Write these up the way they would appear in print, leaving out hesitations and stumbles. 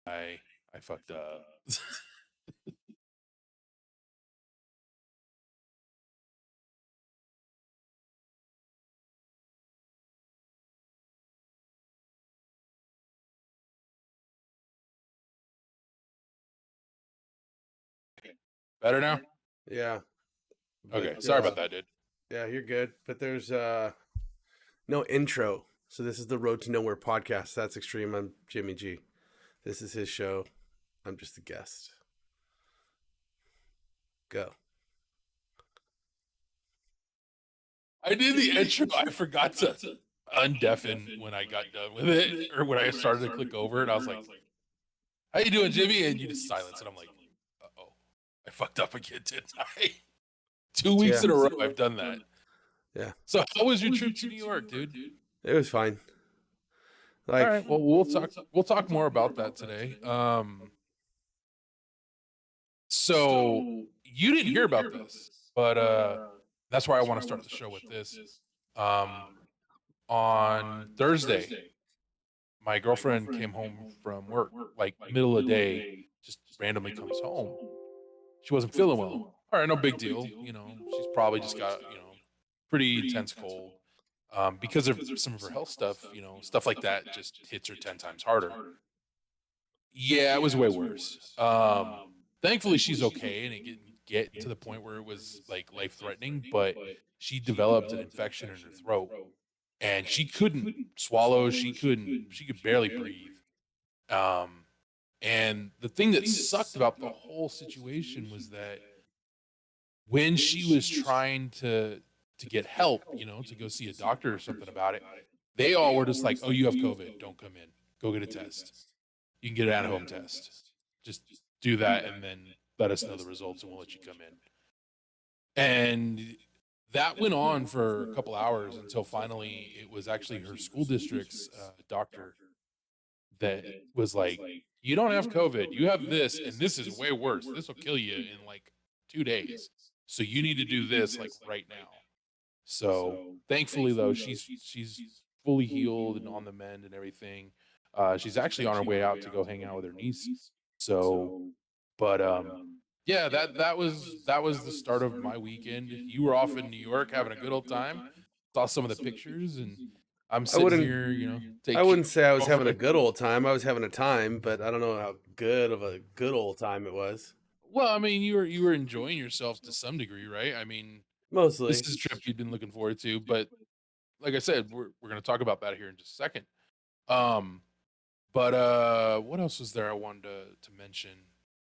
I fucked up. Better now? Yeah, Okay, but sorry about that, dude. yeah, you're good. But there's no intro. So this is the Road to Nowhere podcast. That's Extreme. I'm Jimmy G. This is his show. I'm just a guest. Go. I did the intro. I forgot to undeafen when I got done with it, or when I started to click over it. I was like, "How you doing, Jimmy?" And you just silence, and I'm like, "Uh-oh, I fucked up again, didn't I?" 2 weeks Yeah. in a row, I've done that. Yeah. So, how was your trip to New York, dude? It was fine. All Like, right. Well, we'll talk more about that today. So you didn't hear about this, but that's why I want to start the show with this. Um, on Thursday, my girlfriend came home from work, like middle of the day, just randomly comes home. She wasn't feeling well. All right, no big deal. She's probably just got, pretty intense cold. Because of some of her health stuff, stuff like that just hits her 10 times harder. Yeah, it was way worse. Thankfully she's okay and it didn't get to the point where it was like life threatening, but she developed an infection in her throat and she couldn't swallow, she could barely breathe. Um, and the thing that sucked about the whole situation was that when she was trying to get help, to go see a doctor or something about it, they all were just like, "Oh, you have COVID. Don't come in. Go get a test. You can get an at-home test. Just do that and then let us know the results and we'll let you come in." And that went on for a couple hours until finally it was actually her school district's doctor that was like, "You don't have COVID. You have this, and this is way worse. This will kill you in like 2 days. So you need to do this like right now." So thankfully, though, she's fully healed and on the mend and everything. She's actually on her way out to go hang out with her niece. So, but yeah, that was the start of my weekend. You were off in New York having a good old time. Saw some of the pictures, and I'm I sitting wouldn't. here, I take wouldn't say I was having a girlfriend. good old time. I was having a time, but I don't know how good of a good old time it was. Well, I mean, you were enjoying yourself to some degree, right? I mean, this Mostly. is a trip you'd been looking forward to, but like I said, we're gonna talk about that here in just a second. Um, but what else was there I wanted to mention at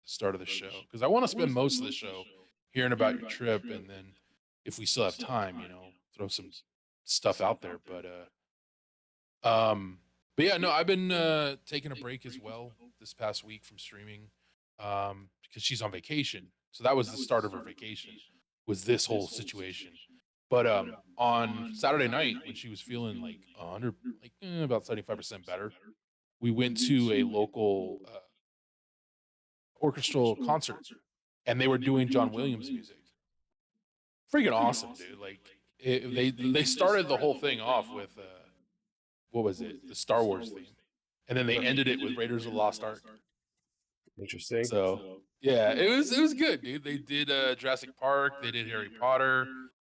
the start of the show? Because I want to spend most of the show hearing about your trip, and then if we still have time, throw some stuff out there. Um, but yeah, no, I've been taking a break as well this past week from streaming, because she's on vacation. So that was the start of her vacation, was this whole situation. But on Saturday night when she was feeling like 100, like about 75% better, we went to a local orchestral concert, and they were doing John Williams music. Freaking awesome, dude! Like they started the whole thing off with what was it, the Star Wars theme, and then they ended it with Raiders of the Lost Ark. Interesting. So yeah, it was good, dude. They did Jurassic Park, they did Harry Potter,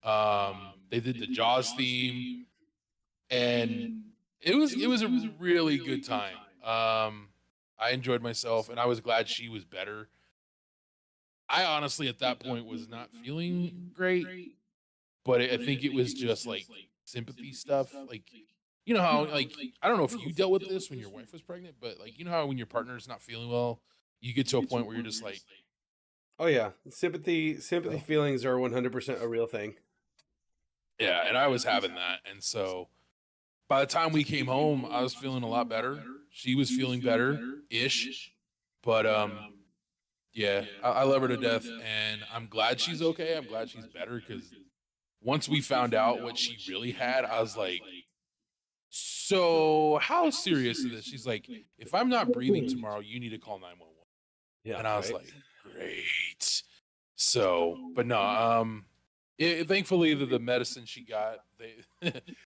they did the Jaws theme, and it was a really good time. I enjoyed myself, and I was glad she was better. I honestly, at that point, was not feeling great, but I think it was just like sympathy stuff. Like, you know how, like, I don't know if you dealt with this when your wife was pregnant, but like, you know how when your partner's not feeling well, you get to a point where you're just like, Oh yeah, sympathy oh. feelings are 100% a real thing. Yeah, and I was having that. And so by the time we came home, I was feeling a lot better. She was feeling better ish. But yeah, I love her to death, and I'm glad she's okay. I'm glad she's better because once we found out what she really had, I was like, "So how serious is this?" She's like, "If I'm not breathing tomorrow, you need to call 911." Yeah, And I was right. like, "Great." So, but no, thankfully the medicine she got,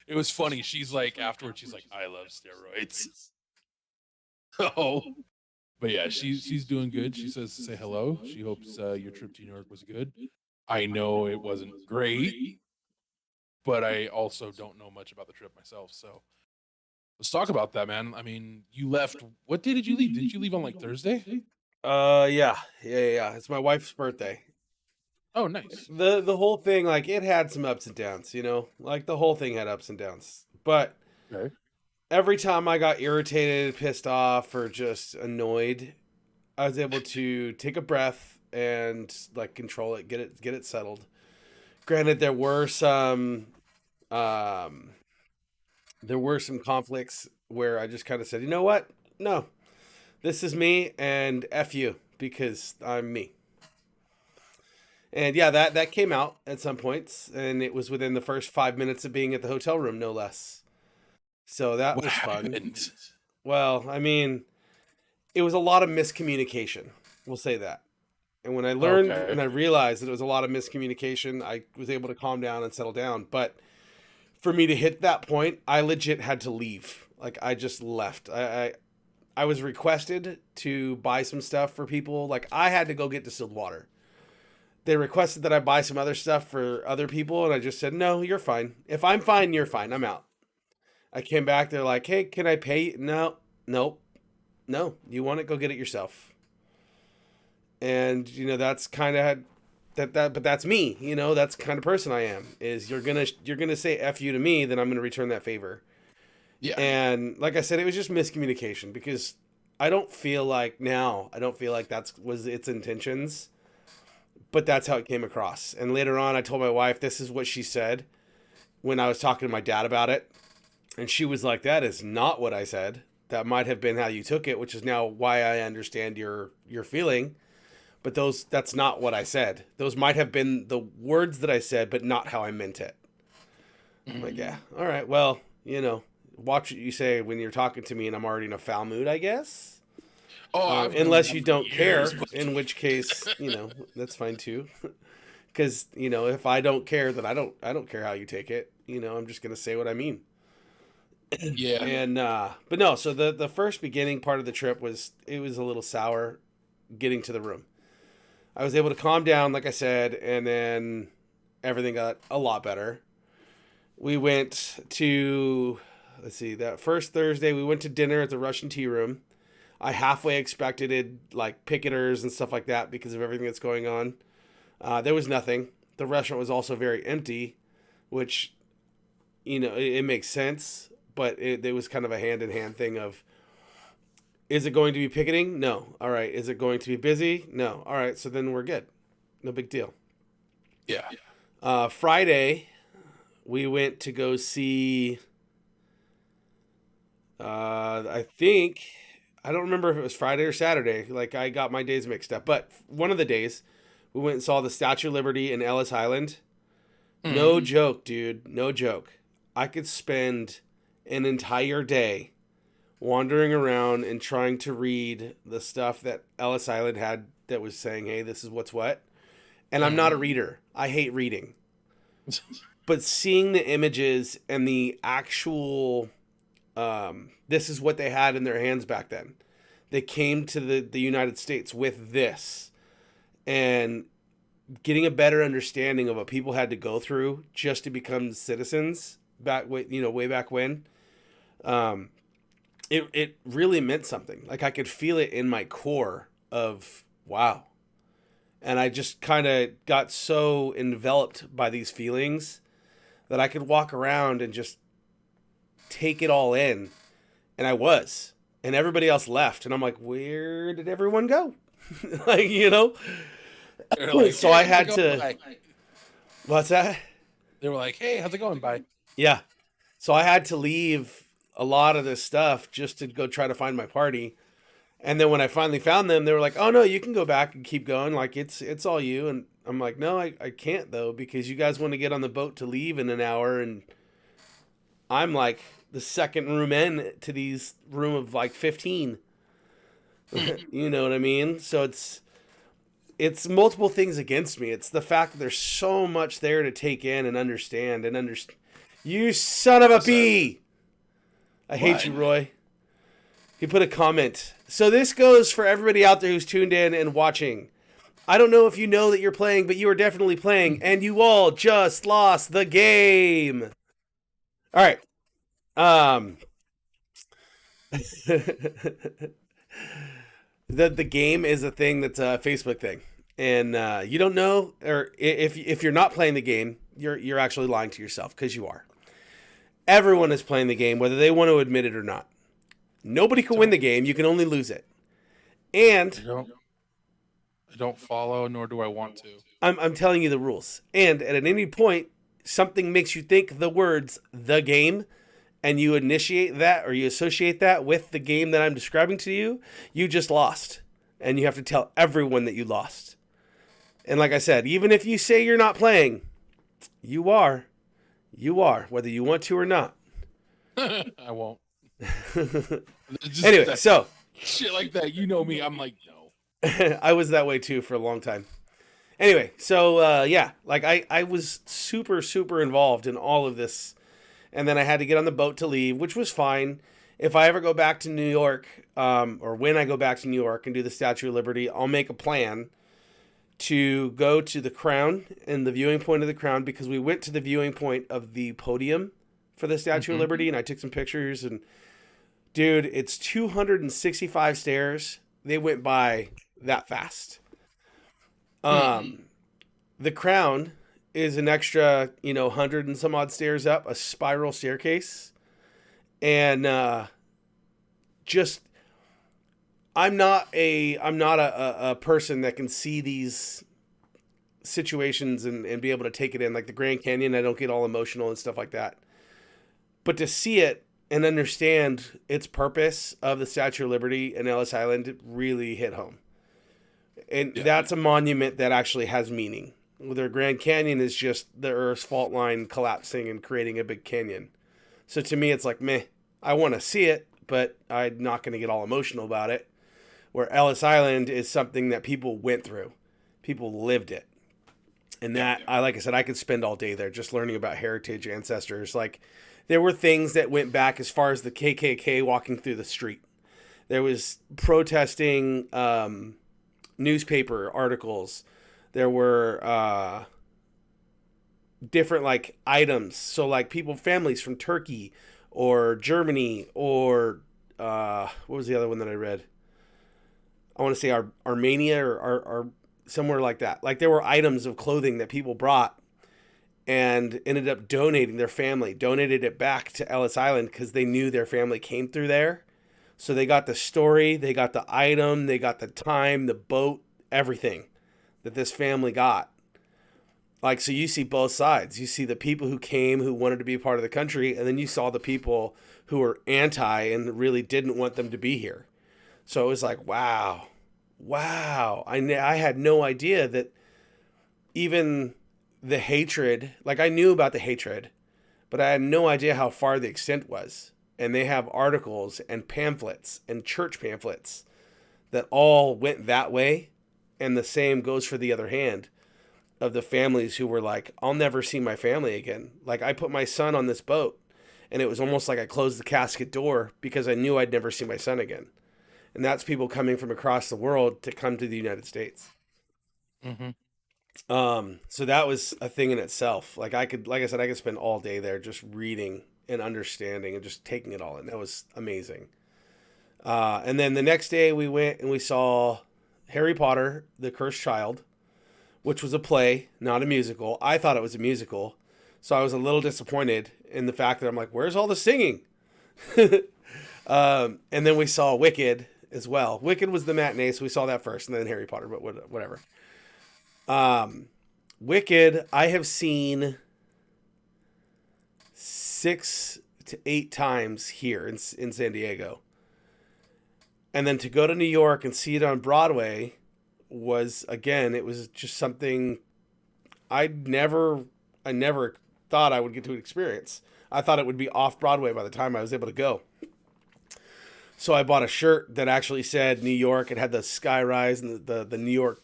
it was funny. She's like afterwards, she's like, "I love steroids." Oh, But yeah, she's doing good. She says to say hello. She hopes your trip to New York was good. I know it wasn't great, but I also don't know much about the trip myself. So let's talk about that, man. I mean, you left. What day did you leave? Didn't you leave on like Thursday? Yeah. It's my wife's birthday. Oh, nice. The whole thing, like, it had some ups and downs, you know? Like, the whole thing had ups and downs. But Okay. every time I got irritated, pissed off, or just annoyed, I was able to take a breath and, like, control it, get it settled. Granted, um, there were some conflicts where I just kind of said, you know what? No, this is me, and F you, because I'm me. And yeah, that came out at some points, and it was within the first 5 minutes of being at the hotel room, no less. So that What was fun. happened? Well, I mean, it was a lot of miscommunication. We'll say that. And when I learned Okay. and I realized that it was a lot of miscommunication, I was able to calm down and settle down. But for me to hit that point, I legit had to leave. Like, I just left. I was requested to buy some stuff for people. Like, I had to go get distilled water. They requested that I buy some other stuff for other people, and I just said, no, you're fine. If I'm fine, you're fine. I'm out. I came back. They're like, hey, can I pay you? No, nope, no. You want it? Go get it yourself. And you know that's kind of but that's me. You know that's the kind of person I am. Is you're gonna say f you to me, then I'm gonna return that favor. Yeah. And like I said, it was just miscommunication because I don't feel like that's was its intentions, but that's how it came across. And later on, I told my wife this is what she said when I was talking to my dad about it. And she was like, that is not what I said. That might have been how you took it, which is now why I understand your feeling. But that's not what I said. Those might have been the words that I said, but not how I meant it. I'm like, yeah, all right, well, you know, watch what you say when you're talking to me and I'm already in a foul mood, I guess. Oh, I've known Unless you you for don't care, years, but- in which case, you know, that's fine too. Because, you know, if I don't care, then I don't care how you take it. You know, I'm just gonna say what I mean. Yeah. And but no, so the first beginning part of the trip was a little sour getting to the room. I was able to calm down, like I said, and then everything got a lot better. We went to, let's see, that first Thursday, we went to dinner at the Russian Tea Room. I halfway expected it, like picketers and stuff like that because of everything that's going on. There was nothing. The restaurant was also very empty, which, you know, it makes sense, but it was kind of a hand-in-hand thing of, is it going to be picketing? No. All right. Is it going to be busy? No. All right. So then we're good. No big deal. Yeah. Friday, we went to go see. I think I don't remember if it was Friday or Saturday. Like I got my days mixed up, but one of the days, we went and saw the Statue of Liberty in Ellis Island. No joke, dude. No joke. I could spend an entire day wandering around and trying to read the stuff that Ellis Island had that was saying, hey, this is what's what. And I'm not a reader. I hate reading. But seeing the images and the actual, this is what they had in their hands back then. They came to the United States with this. And getting a better understanding of what people had to go through just to become citizens way back when. It really meant something. Like I could feel it in my core of wow. And I just kind of got so enveloped by these feelings that I could walk around and just take it all in. And I was. And everybody else left. And I'm like, where did everyone go? Like, you know? Like, so hey, I how's had it to. going? Bye. What's that? They were like, hey, how's it going? Bye. Yeah. So I had to leave a lot of this stuff just to go try to find my party. And then when I finally found them, they were like, oh no, you can go back and keep going. Like it's all you. And I'm like, no, I can't though, because you guys want to get on the boat to leave in an hour. And I'm like the second room in to these room of like 15. You know what I mean? So it's multiple things against me. It's the fact that there's so much there to take in and understand. You son of a bee! I hate you, Roy. He put a comment. So this goes for everybody out there who's tuned in and watching. I don't know if you know that you're playing, but you are definitely playing, and you all just lost the game. All right. The game is a thing that's a Facebook thing, and you don't know, or if you're not playing the game, you're actually lying to yourself because you are. Everyone is playing the game, whether they want to admit it or not. Nobody can win the game. You can only lose it. And I don't follow, nor do I want to. I'm telling you the rules. And at any point, something makes you think the words "the game," and you initiate that or you associate that with the game that I'm describing to you, you just lost. And you have to tell everyone that you lost. And like I said, even if you say you're not playing, you are. You are, whether you want to or not. I won't. Anyway, so shit like that, you know me. I'm like, no. I was that way too for a long time. Anyway, so yeah, like I was super involved in all of this, and then I had to get on the boat to leave, which was fine. If I ever go back to New York, or when I go back to New York and do the Statue of Liberty, I'll make a plan to go to the Crown and the viewing point of the Crown, because we went to the viewing point of the podium for the Statue of Liberty, and I took some pictures, and dude, it's 265 stairs. They went by that fast. The Crown is an extra, 100 and some odd stairs up, a spiral staircase. And just I'm not a person that can see these situations and be able to take it in. Like the Grand Canyon, I don't get all emotional and stuff like that. But to see it and understand its purpose of the Statue of Liberty and Ellis Island, it really hit home. And that's a monument that actually has meaning. Their Grand Canyon is just the Earth's fault line collapsing and creating a big canyon. So to me, it's like, meh, I want to see it, but I'm not going to get all emotional about it. Where Ellis Island is something that people went through. People lived it. And that, like I said, I could spend all day there just learning about heritage, ancestors. Like, there were things that went back as far as the KKK walking through the street. There was protesting newspaper articles. There were different, like, items. So, like, families from Turkey or Germany or what was the other one that I read? I want to say Armenia or somewhere like that. Like, there were items of clothing that people brought and ended up donating. Their family donated it back to Ellis Island because they knew their family came through there. So they got the story, they got the item, they got the time, the boat, everything that this family got. Like, so you see both sides. You see the people who came, who wanted to be part of the country, and then you saw the people who were anti and really didn't want them to be here. So it was like, wow. I had no idea that even the hatred, like, I knew about the hatred, but I had no idea how far the extent was. And they have articles and pamphlets and church pamphlets that all went that way. And the same goes for the other hand of the families who were like, I'll never see my family again. Like, I put my son on this boat, and it was almost like I closed the casket door because I knew I'd never see my son again. And that's people coming from across the world to come to the United States. So that was a thing in itself. Like I said, I could spend all day there just reading and understanding and just taking it all in. That was amazing. And then the next day we went and we saw Harry Potter, The Cursed Child, which was a play, not a musical. I thought it was a musical. So I was a little disappointed in the fact that I'm like, where's all the singing? And then we saw Wicked as well. Wicked was the matinee, so we saw that first, and then Harry Potter, but whatever. Wicked, I have seen 6 to 8 times here in San Diego. And then to go to New York and see it on Broadway was, again, it was just something I never thought I would get to experience. I thought it would be off Broadway by the time I was able to go. So I bought a shirt that actually said New York. It had the skyrise and the New York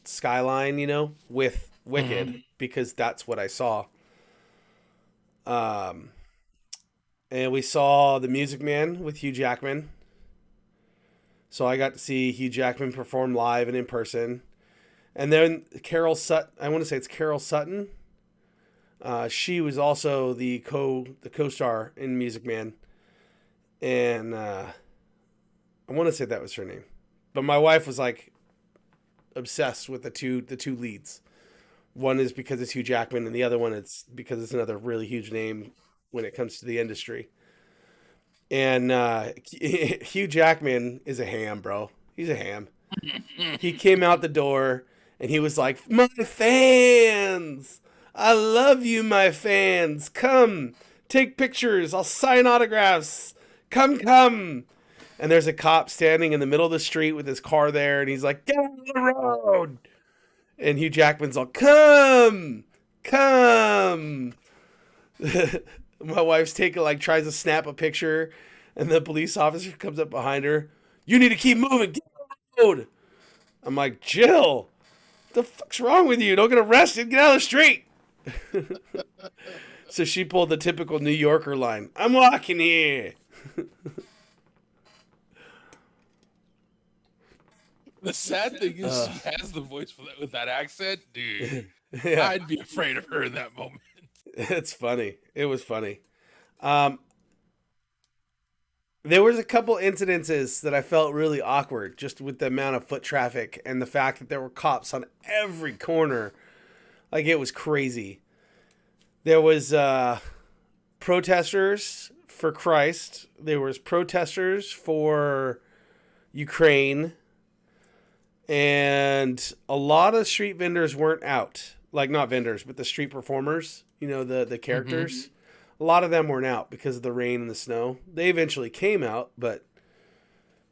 skyline, with Wicked, because that's what I saw. And we saw The Music Man with Hugh Jackman. So I got to see Hugh Jackman perform live and in person. And then Carol Sutton, I want to say it's Carol Sutton. She was also the co-star in Music Man. And I want to say that was her name. But my wife was like obsessed with the two leads. One is because it's Hugh Jackman, and the other one it's because it's another really huge name when it comes to the industry. And Hugh Jackman is a ham, bro. He's a ham. He came out the door and he was like, "My fans, I love you, my fans. Come, take pictures. I'll sign autographs. Come." And there's a cop standing in the middle of the street with his car there, and he's like, "Get on the road." And Hugh Jackman's all, "Come. My wife's tries to snap a picture, and the police officer comes up behind her. "You need to keep moving. Get on the road." I'm like, "Jill, what the fuck's wrong with you? Don't get arrested. Get out of the street." So she pulled the typical New Yorker line. "I'm walking here." The sad thing is she has the voice for that with that accent, dude. Yeah. I'd be afraid of her in that moment. It's funny. It was funny. There was a couple incidences that I felt really awkward just with the amount of foot traffic and the fact that there were cops on every corner. Like, it was crazy. There was protesters for Christ. There was protesters for Ukraine. And a lot of street vendors weren't out. Like, not vendors, but the street performers, the characters. Mm-hmm. A lot of them weren't out because of the rain and the snow. They eventually came out, but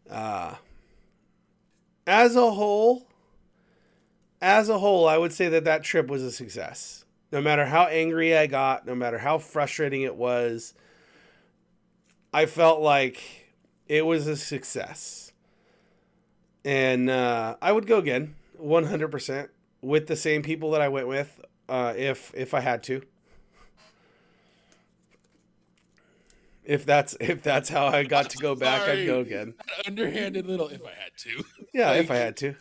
as a whole, I would say that trip was a success. No matter how angry I got, no matter how frustrating it was, I felt like it was a success. And I would go again, 100%, with the same people that I went with, if I had to. If that's how I got to go back, I'd go again. That underhanded little "if I had to." Yeah, if I had to.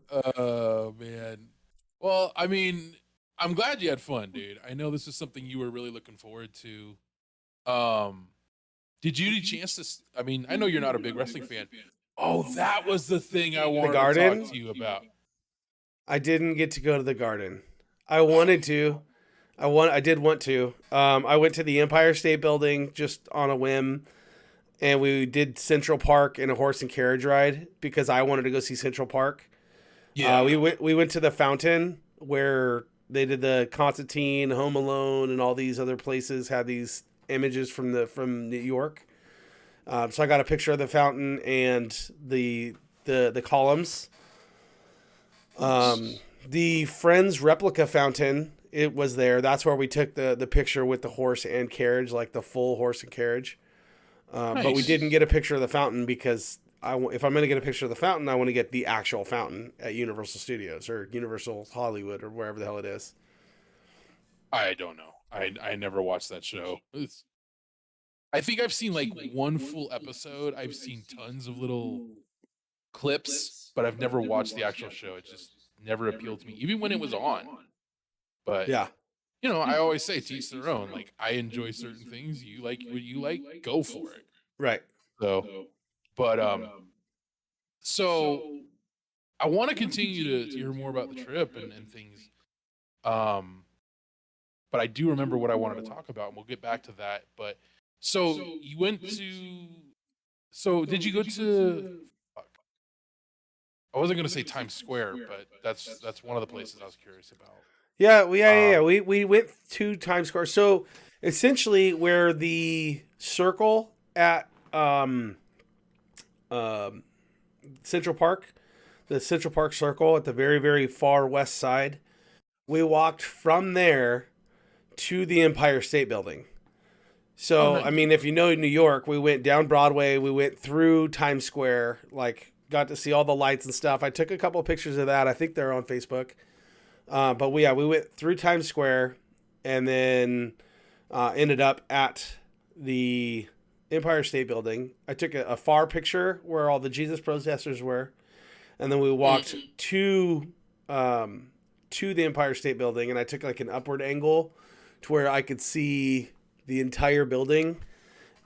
Oh man. Well, I mean, I'm glad you had fun, dude. I know this is something you were really looking forward to. Did you get a chance to? I mean, I know you're not a big wrestling fan. Oh, that was the thing I wanted to talk to you about. I didn't get to go to the Garden. I wanted to. I did want to. I went to the Empire State Building just on a whim, and we did Central Park in a horse and carriage ride because I wanted to go see Central Park. Yeah. We went to the fountain where they did the Constantine, Home Alone, and all these other places had these images from New York. So I got a picture of the fountain and the columns. The Friends replica fountain, it was there. That's where we took the picture with the horse and carriage, like the full horse and carriage. Nice. But we didn't get a picture of the fountain because if I'm going to get a picture of the fountain, I want to get the actual fountain at Universal Studios or Universal Hollywood or wherever the hell it is. I don't know. I never watched that show. I think I've seen like one full episode. I've seen tons of little clips, but I've never watched the actual show. It just never appealed to me, even when it was on. But yeah, I always say to each their own. Like, I enjoy certain things. You like what you like, go for it. Right. So, but so I want to continue to hear more about the trip and things. But I do remember what I wanted to talk about, and we'll get back to that. But so you went to. So did you go to? I wasn't going to say Times Square, but that's one of the places I was curious about. Yeah, we went to Times Square. So essentially, where the circle at Central Park, the Central Park Circle at the very, very far west side, we walked from there to the Empire State Building. So, I mean, if you know New York, we went down Broadway, we went through Times Square, like got to see all the lights and stuff. I took a couple of pictures of that. I think they're on Facebook. But we went through Times Square and then ended up at the Empire State Building. I took a far picture where all the Jesus protesters were, and then we walked um, to the Empire State Building, and I took like an upward angle to where I could see the entire building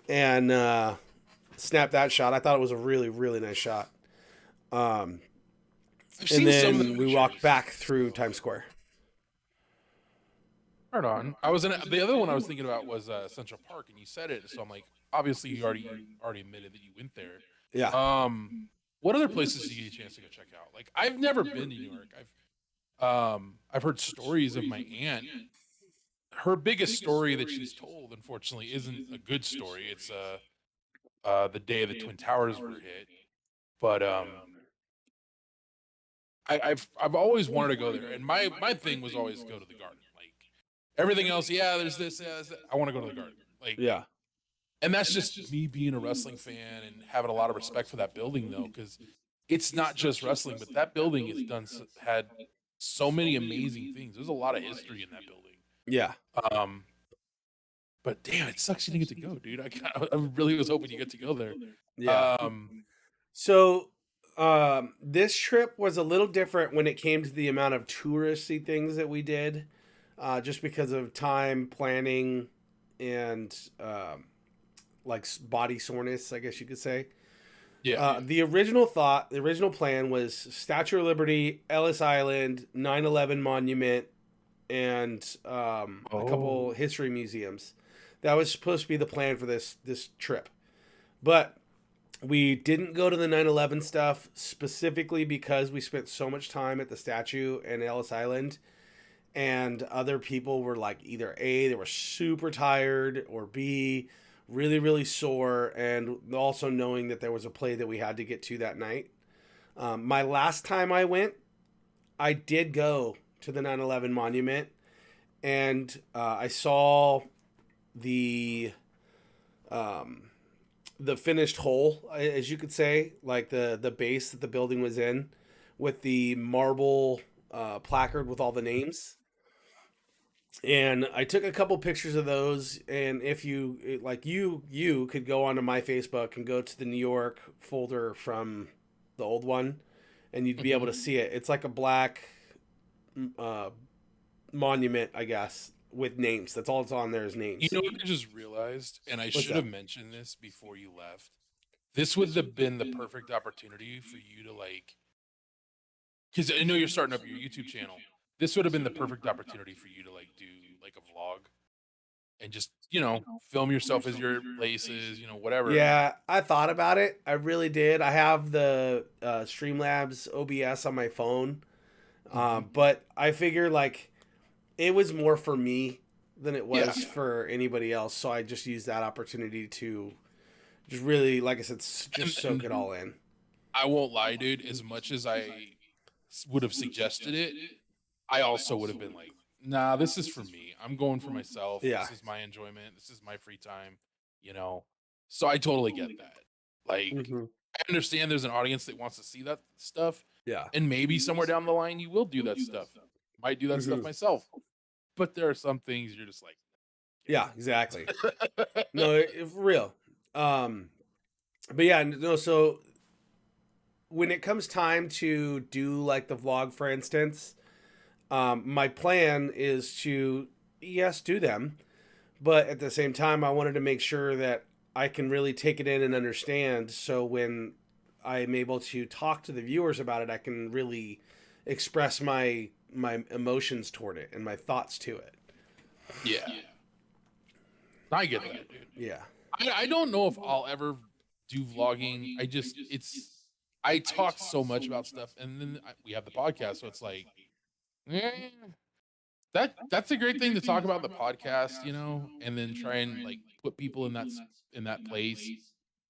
and snap that shot. I thought it was a really, really nice shot. Um, I've and seen some of the then we walked pictures. back through Times Square. Right on. I was in the other one I was thinking about was Central Park, and you said it, so I'm like, obviously you already admitted that you went there. Yeah. What other places did you get a chance to go check out? Like, I've never been to New York. I've heard stories of my aunt. Her biggest story that she's told, unfortunately, isn't a good story. It's the day the Twin Towers were hit. But I've always wanted to go there, and my thing was always go to the Garden. Like everything else, yeah, there's this, yeah, there's that. I want to go to the Garden. Like, Yeah. and that's just me being a wrestling fan and having a lot of respect for that building, though, because it's not just wrestling, but that building has had so many amazing things. There's a lot of history in that building. Yeah. Um, but damn, it sucks you didn't get to go, dude. I really was hoping you get to go there. Yeah. So this trip was a little different when it came to the amount of touristy things that we did, just because of time planning and like body soreness, I guess you could say. Yeah. The original plan was Statue of Liberty, Ellis Island, 9/11 Monument, and a couple history museums. That was supposed to be the plan for this trip, but we didn't go to the 9/11 stuff specifically because we spent so much time at the statue and Ellis Island, and other people were like either A, they were super tired, or B, really, really sore, and also knowing that there was a play that we had to get to that night. My last time I went, I did go to the 9/11 monument, and I saw the finished hole, as you could say, like the base that the building was in, with the marble placard with all the names. And I took a couple pictures of those. And if you like, you could go onto my Facebook and go to the New York folder from the old one, and you'd be able to see it. It's like a black uh, monument, I guess, with names. That's all it's on there is names. You know what I just realized, and I should that? have mentioned this before you left. This would have been the perfect opportunity for you to like, because I know you're starting up your YouTube channel. This would have been the perfect opportunity for you to like do like a vlog and just film yourself as your places, whatever. Yeah, I thought about it. I really did. I have the Streamlabs OBS on my phone, but I figure like it was more for me than it was for anybody else. So I just used that opportunity to just really, like I said, just soak it all in. I won't lie, dude. As much as I would have suggested it, I also would have been like, nah, this is for me. I'm going for myself. Yeah. This is my enjoyment. This is my free time, So I totally get that. Like, I understand there's an audience that wants to see that stuff. Yeah. And maybe somewhere down the line you will do that stuff. Might do that stuff myself. But there are some things you're just like, yeah, exactly. No, for real. But yeah, no, so when it comes time to do like the vlog, for instance, my plan is to, yes, do them, but at the same time, I wanted to make sure that I can really take it in and understand. So when I'm able to talk to the viewers about it, I can really express my emotions toward it and my thoughts to it. Yeah. I get that, dude. Yeah. I don't know if I'll ever do vlogging. I talk so much about stuff, and then we have the podcast, so it's like, that's a great thing to talk about the podcast, and then try and like put people in that place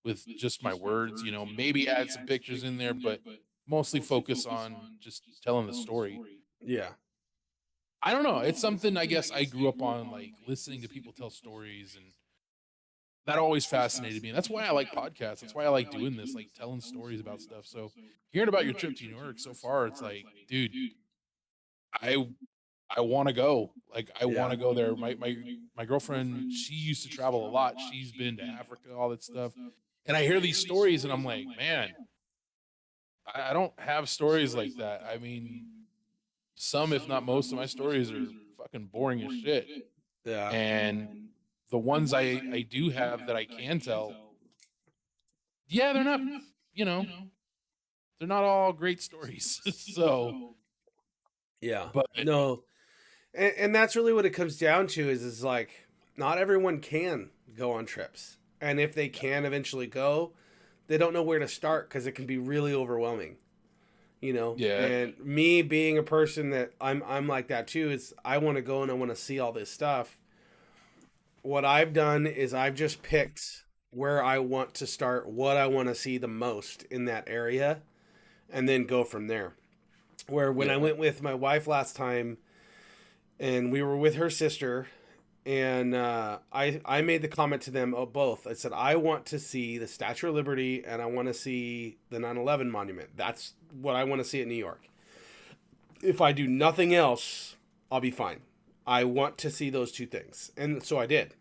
with just my words, maybe add some pictures in there, but mostly focus on just telling the story. Yeah. I don't know. It's something I guess I grew up on, like listening to people tell stories, and that always fascinated me. And that's why I like podcasts. That's why I like doing this, like telling stories about stuff. So hearing about your trip to New York so far, it's like, dude, I I want to go. Like, I Yeah. want to go there. My girlfriend, she used to travel a lot. She's been to Africa, all that stuff. And I hear these stories and I'm like, man, I don't have stories like that. I mean, some, if not most of my stories are fucking boring as shit. Yeah. And the ones I do have that I can tell, yeah, they're not, you know, they're not all great stories. So, Yeah. but No. And that's really what it comes down to is like not everyone can go on trips. And if they can eventually go, they don't know where to start because it can be really overwhelming. You know, yeah, and me being a person that I'm like that too is I want to go and I want to see all this stuff. What I've done is I've just picked where I want to start, what I want to see the most in that area, and then go from there. Where when I yeah, went with my wife last time and we were with her sister, and I made the comment to them both. I said I want to see the Statue of Liberty and I want to see the 9/11 monument. That's what I want to see at New York. If I do nothing else, I'll be fine. I want to see those two things, and so I did.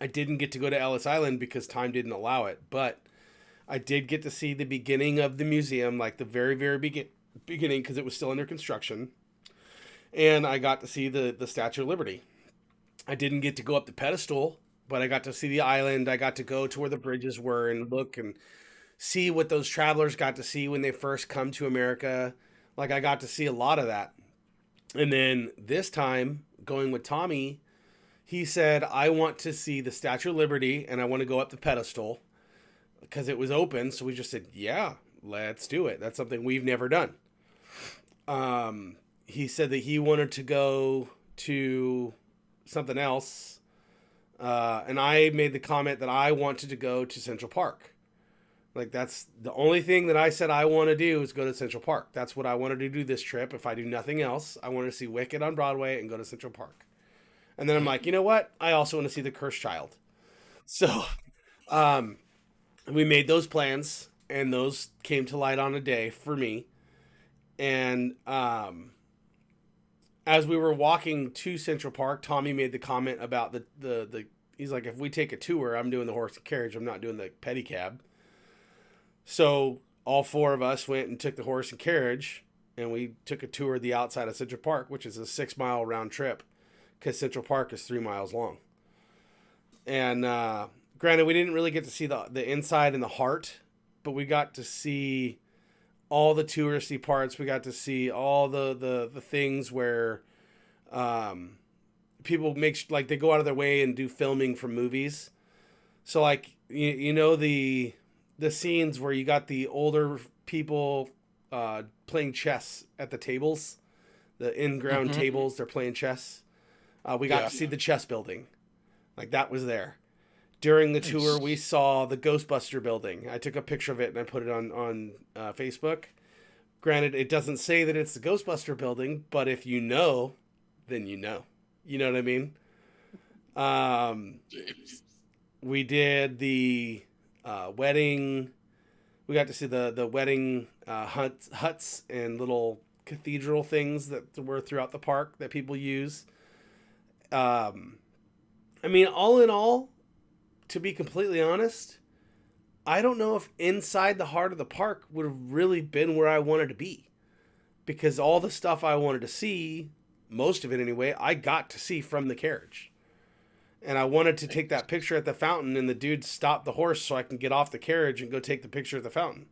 I didn't get to go to Ellis Island because time didn't allow it, but I did get to see the beginning of the museum, like the very beginning, because it was still under construction, and I got to see the Statue of Liberty. I didn't get to go up the pedestal, but I got to see the island. I got to go to where the bridges were and look and see what those travelers got to see when they first come to America. Like I got to see a lot of that. And then this time, going with Tommy, he said, I want to see the Statue of Liberty and I want to go up the pedestal because it was open. So we just said, yeah, let's do it. That's something we've never done. He said that he wanted to go to something else. And I made the comment that I wanted to go to Central Park. Like that's the only thing that I said I want to do is go to Central Park. That's what I wanted to do this trip. If I do nothing else, I want to see Wicked on Broadway and go to Central Park. And then I'm like, you know what? I also want to see The Cursed Child. So, um, we made those plans, and those came to light on a day for me. And as we were walking to Central Park, Tommy made the comment about the he's like, if we take a tour, I'm doing the horse and carriage. I'm not doing the pedicab. So all four of us went and took the horse and carriage, and we took a tour of the outside of Central Park, which is a 6 mile round trip, because Central Park is 3 miles long. And granted, we didn't really get to see the inside and the heart, but we got to see all the touristy parts. We got to see all the things where people make like they go out of their way and do filming from movies. So like you know the scenes where you got the older people playing chess at the tables, the in-ground tables, they're playing chess. We got to see the chess building. Like that was there. During the tour, we saw the Ghostbuster building. I took a picture of it and I put it on Facebook. Granted, it doesn't say that it's the Ghostbuster building, but if you know, then you know. You know what I mean? We did the wedding. We got to see the wedding huts and little cathedral things that were throughout the park that people use. I mean, all in all, to be completely honest, I don't know if inside the heart of the park would have really been where I wanted to be. Because all the stuff I wanted to see, most of it anyway, I got to see from the carriage. And I wanted to take that picture at the fountain, and the dude stopped the horse so I can get off the carriage and go take the picture at the fountain.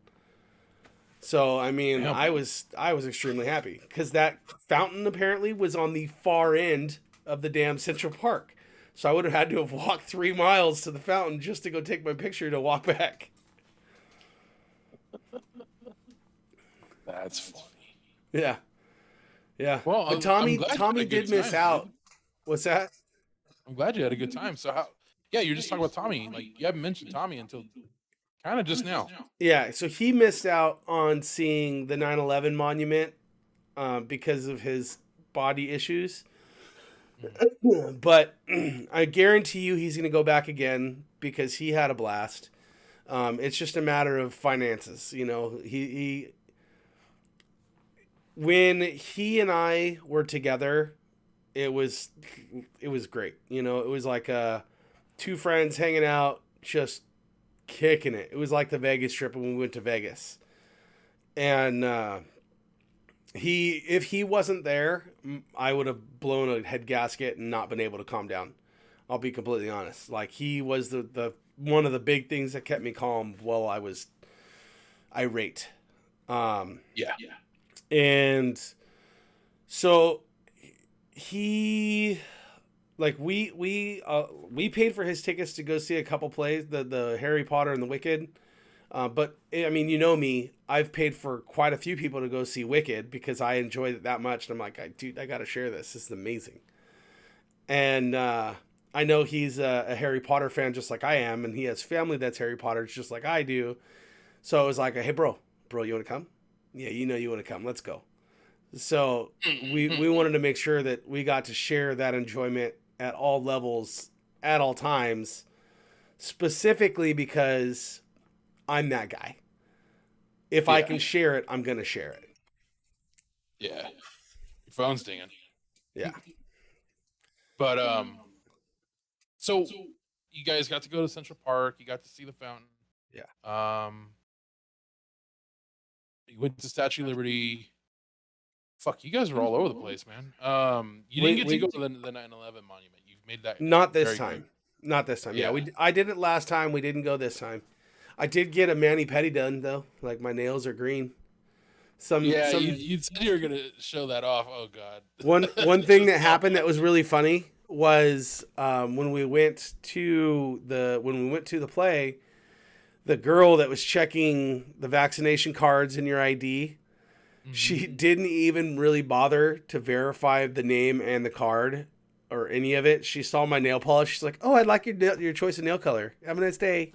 So, I mean, I was extremely happy because that fountain apparently was on the far end of the damn Central Park. So I would have had to have walked 3 miles to the fountain just to go take my picture to walk back. That's funny. Yeah. Yeah. Well, but Tommy did miss out. Dude. What's that? I'm glad you had a good time. So how? Yeah, you're just talking about Tommy. Like you haven't mentioned Tommy until kind of just now. Yeah. So he missed out on seeing the 9/11 monument because of his body issues. But I guarantee you he's going to go back again because he had a blast. It's just a matter of finances. You know, when he and I were together, it was it was great. You know, it was like two friends hanging out, just kicking it. It was like the Vegas trip when we went to Vegas. And he, if he wasn't there, I would have blown a head gasket and not been able to calm down. I'll be completely honest. Like he was the one of the big things that kept me calm while I was irate. Yeah. And so he, like we paid for his tickets to go see a couple plays, the Harry Potter and the Wicked. But I mean, you know me, I've paid for quite a few people to go see Wicked because I enjoyed it that much. And I'm like, dude, I got to share this. This is amazing. And I know he's a Harry Potter fan just like I am, and he has family that's Harry Potter just like I do. So I was like, hey, bro, you want to come? Yeah, you know you want to come. Let's go. So we wanted to make sure that we got to share that enjoyment at all levels, at all times, specifically because I'm that guy. If I Yeah. can share it, I'm gonna share it. Yeah. Your phone's dinging. Yeah. But so you guys got to go to Central Park. You got to see the fountain. Yeah. You went to Statue of Liberty. Fuck, you guys were all over the place, man. You We- didn't get to we- go to the 9/11 monument. You've made that Not this very time. clear. Not this time. Yeah, Yeah. I did it last time. We didn't go this time. I did get a mani pedi done though. Like my nails are green. Yeah, you said you were gonna show that off. Oh God. One thing that happened that was really funny was when we went to the play, the girl that was checking the vaccination cards in your ID, she didn't even really bother to verify the name and the card or any of it. She saw my nail polish. She's like, "Oh, I'd like your choice of nail color. Have a nice day."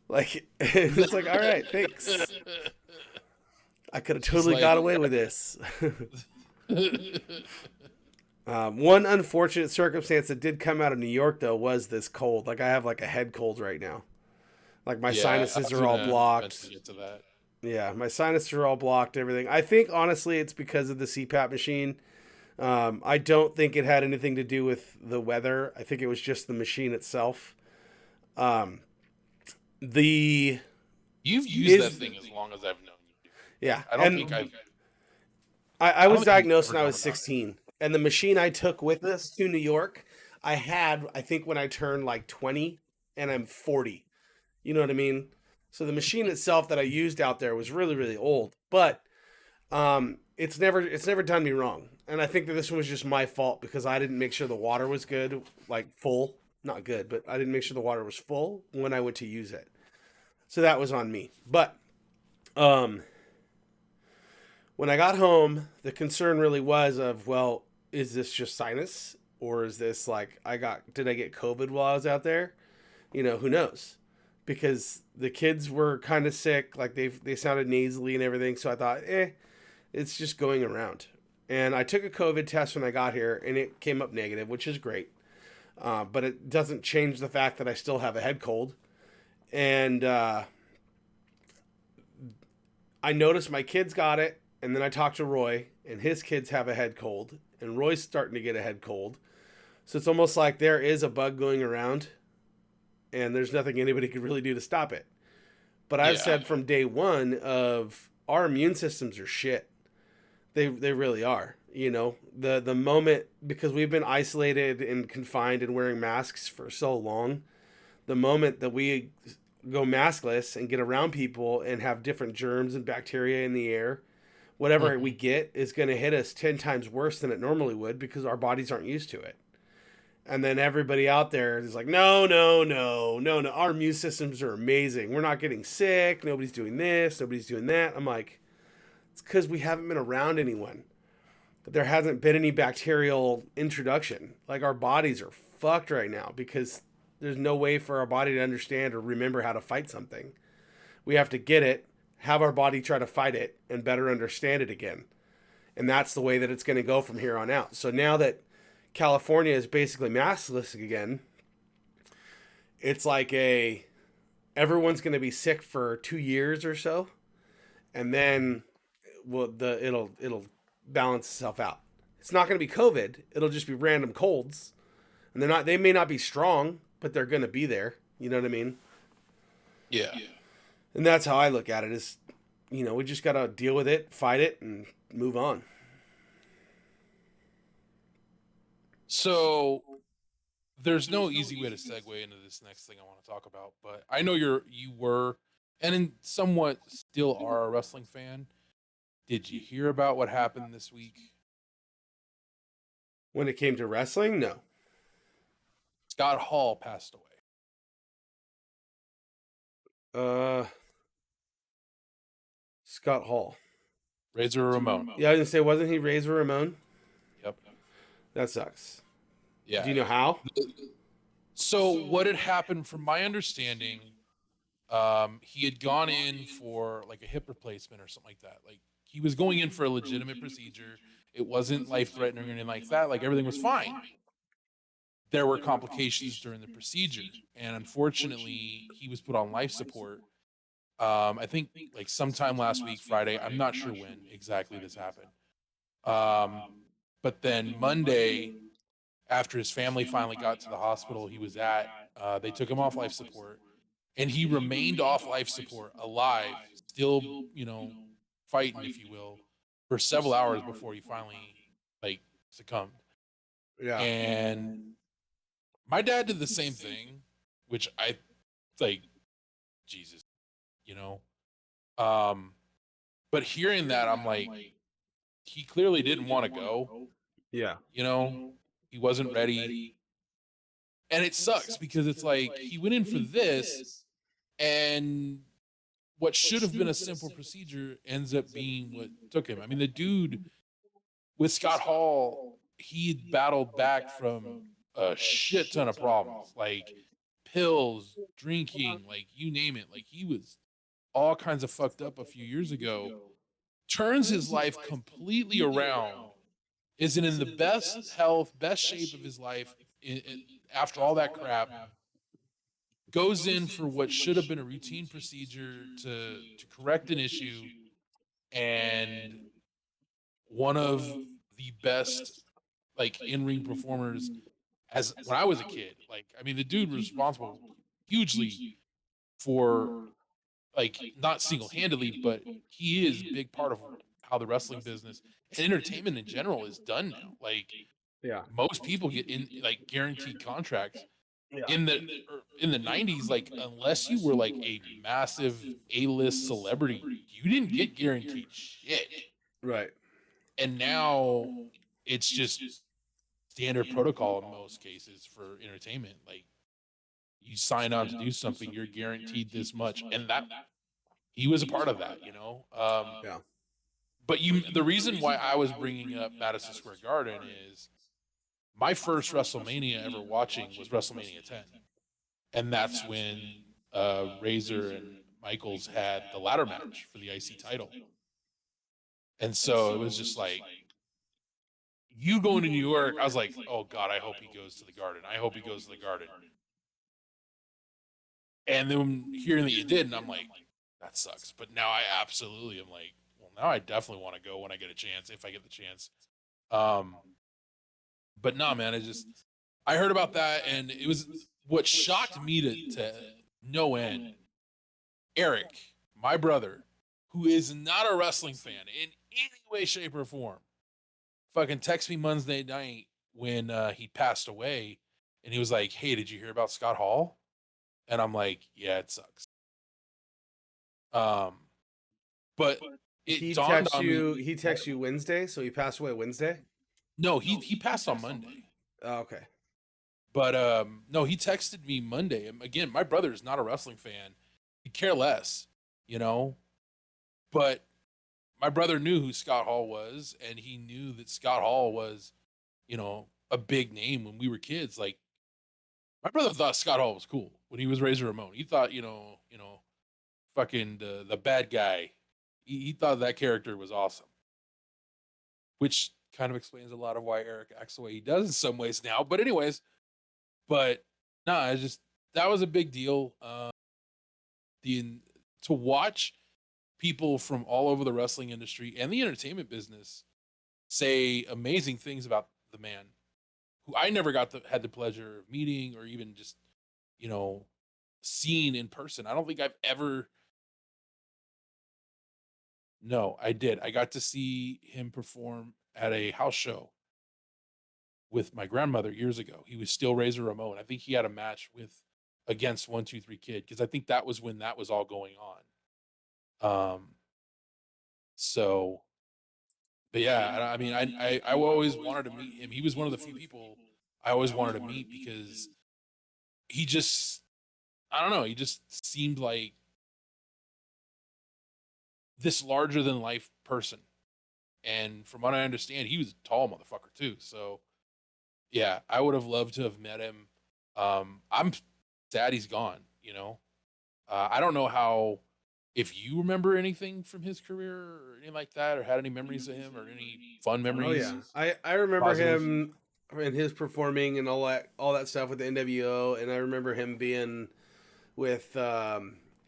Like it's like, all right, thanks. I could have totally like- got away with this. One unfortunate circumstance that did come out of New York though was this cold. Like I have like a head cold right now. Like my Yeah, sinuses I was are all gonna blocked. eventually get to that. Yeah, my sinuses are all blocked. Everything. I think honestly, it's because of the CPAP machine. I don't think it had anything to do with the weather. I think it was just the machine itself. The You've used that thing as long as I've known you. Yeah, I don't and think I've. I was don't think you've diagnosed ever when I was done that. 16, and the machine I took with us to New York, I think when I turned like 20, and I'm 40. You know what I mean? So the machine itself that I used out there was really really old, but it's never done me wrong. And I think that this one was just my fault because I didn't make sure the water was good, like full, not good, but I didn't make sure the water was full when I went to use it. So that was on me. But um when I got home, the concern really was of, well, is this just sinus or is this like did I get COVID while I was out there? You know, who knows? Because the kids were kind of sick, like they sounded nasally and everything. So I thought, it's just going around. And I took a COVID test when I got here, and it came up negative, which is great. But it doesn't change the fact that I still have a head cold. And I noticed my kids got it, and then I talked to Roy, and his kids have a head cold, and Roy's starting to get a head cold. So it's almost like there is a bug going around, and there's nothing anybody could really do to stop it. But I've said from day one of our immune systems are shit. They really are. You know, the moment, because we've been isolated and confined and wearing masks for so long, the moment that we go maskless and get around people and have different germs and bacteria in the air, whatever we get is going to hit us 10 times worse than it normally would because our bodies aren't used to it. And then everybody out there is like, no. Our immune systems are amazing. We're not getting sick. Nobody's doing this. Nobody's doing that. I'm like, it's because we haven't been around anyone. But there hasn't been any bacterial introduction. Like our bodies are fucked right now because there's no way for our body to understand or remember how to fight something. We have to get it, have our body try to fight it, and better understand it again. And that's the way that it's going to go from here on out. So now that California is basically maskless again, it's like everyone's going to be sick for 2 years or so, and then it'll balance itself out. It's not going to be COVID. It'll just be random colds, and they may not be strong, but they're going to be there. You know what I mean? Yeah. And that's how I look at it. Is we just got to deal with it, fight it, and move on. So there's no easy way to segue into this next thing I want to talk about, but I know you were, and in somewhat still are a wrestling fan. Did you hear about what happened this week? When it came to wrestling, no. Scott Hall passed away. Scott Hall. Razor Ramon. Yeah, I was gonna say, wasn't he Razor Ramon? Yep. That sucks. Yeah. Do you know how? So what had happened, from my understanding, he had gone in for like a hip replacement or something like that. Like, he was going in for a legitimate procedure. It wasn't life-threatening or anything like that. Like, everything was fine. There were complications during the procedure, and unfortunately, he was put on life support. I think like sometime last week, Friday. I'm not sure when exactly this happened. But then Monday, after his family finally got to the hospital he was at, they took him off life support, and he remained off life support, alive, still, fighting, if you will, for several hours before he finally like succumbed. Yeah. And my dad did the same thing, which I like, Jesus, you know. But hearing that, I'm like, he clearly didn't want to go. Yeah. He wasn't ready. And it sucks because it's like he went in for this, and what should have been a simple procedure ends up being what took him. I mean, the dude with Scott Hall, he had battled back from a shit ton of problems, like pills, drinking, like you name it. Like, he was all kinds of fucked up a few years ago, turns his life completely around, is in the best health, best shape of his life after all that crap, goes in for what should have been a routine procedure to correct an issue, and one of the best like in-ring performers as when I was a kid. Like, I mean, the dude was responsible hugely for, like, not single-handedly, but he is a big part of how the wrestling business and entertainment in general is done now. Like, Yeah. most people get in like guaranteed contracts. Yeah. In the 90s, like, unless you were like a massive A-list celebrity, you didn't get guaranteed shit. Right. And now it's just standard protocol in most cases for entertainment. Like, you sign on to do something, you're guaranteed this much, and that he was a part of that. Yeah. But the reason why I was bringing up Madison Square Garden is my first WrestleMania ever watching was WrestleMania 10, and that's when Razor and Michaels had the ladder match for the IC title. And so it was just like, you going to New York, I was like, oh God, I hope he goes to the Garden. I hope he goes to the Garden. And then hearing that you did, and I'm like, that sucks. But now I absolutely am like, well, now I definitely want to go when I get a chance, if I get the chance. But no, man, I heard about that, and it was what shocked me to no end. Eric, my brother, who is not a wrestling fan in any way, shape, or form, fucking text me Monday night when he passed away, and he was like, hey, did you hear about Scott Hall? And I'm like, yeah, it sucks. But it dawned on me. He texted you Wednesday, so he passed away Wednesday? No, he passed on Monday. Oh, okay. But no, he texted me Monday. Again, my brother is not a wrestling fan. He'd care less, But my brother knew who Scott Hall was, and he knew that Scott Hall was, a big name when we were kids. Like, my brother thought Scott Hall was cool when he was Razor Ramon. He thought, fucking the bad guy. He thought that character was awesome, which kind of explains a lot of why Eric acts the way he does in some ways now. But anyways, that was a big deal. To watch people from all over the wrestling industry and the entertainment business say amazing things about the man, who I never had the pleasure of meeting or even just, you know, seeing in person. I don't think I've ever. No, I did. I got to see him perform at a house show with my grandmother years ago. He was still Razor Ramon. I think he had a match with against 1-2-3 Kid, because I think that was when that was all going on. So, but yeah, I mean, I always wanted to meet him. He was one of the few people I always wanted to meet because he just, I don't know, he just seemed like this larger than life person. And from what I understand, he was a tall motherfucker too. So yeah, I would have loved to have met him. I'm sad he's gone, you know. I don't know how, if you remember anything from his career or anything like that, or had any memories of him or any fun Oh memories, yeah, I remember positive. him and his performing and all that stuff with the NWO, and I remember him being with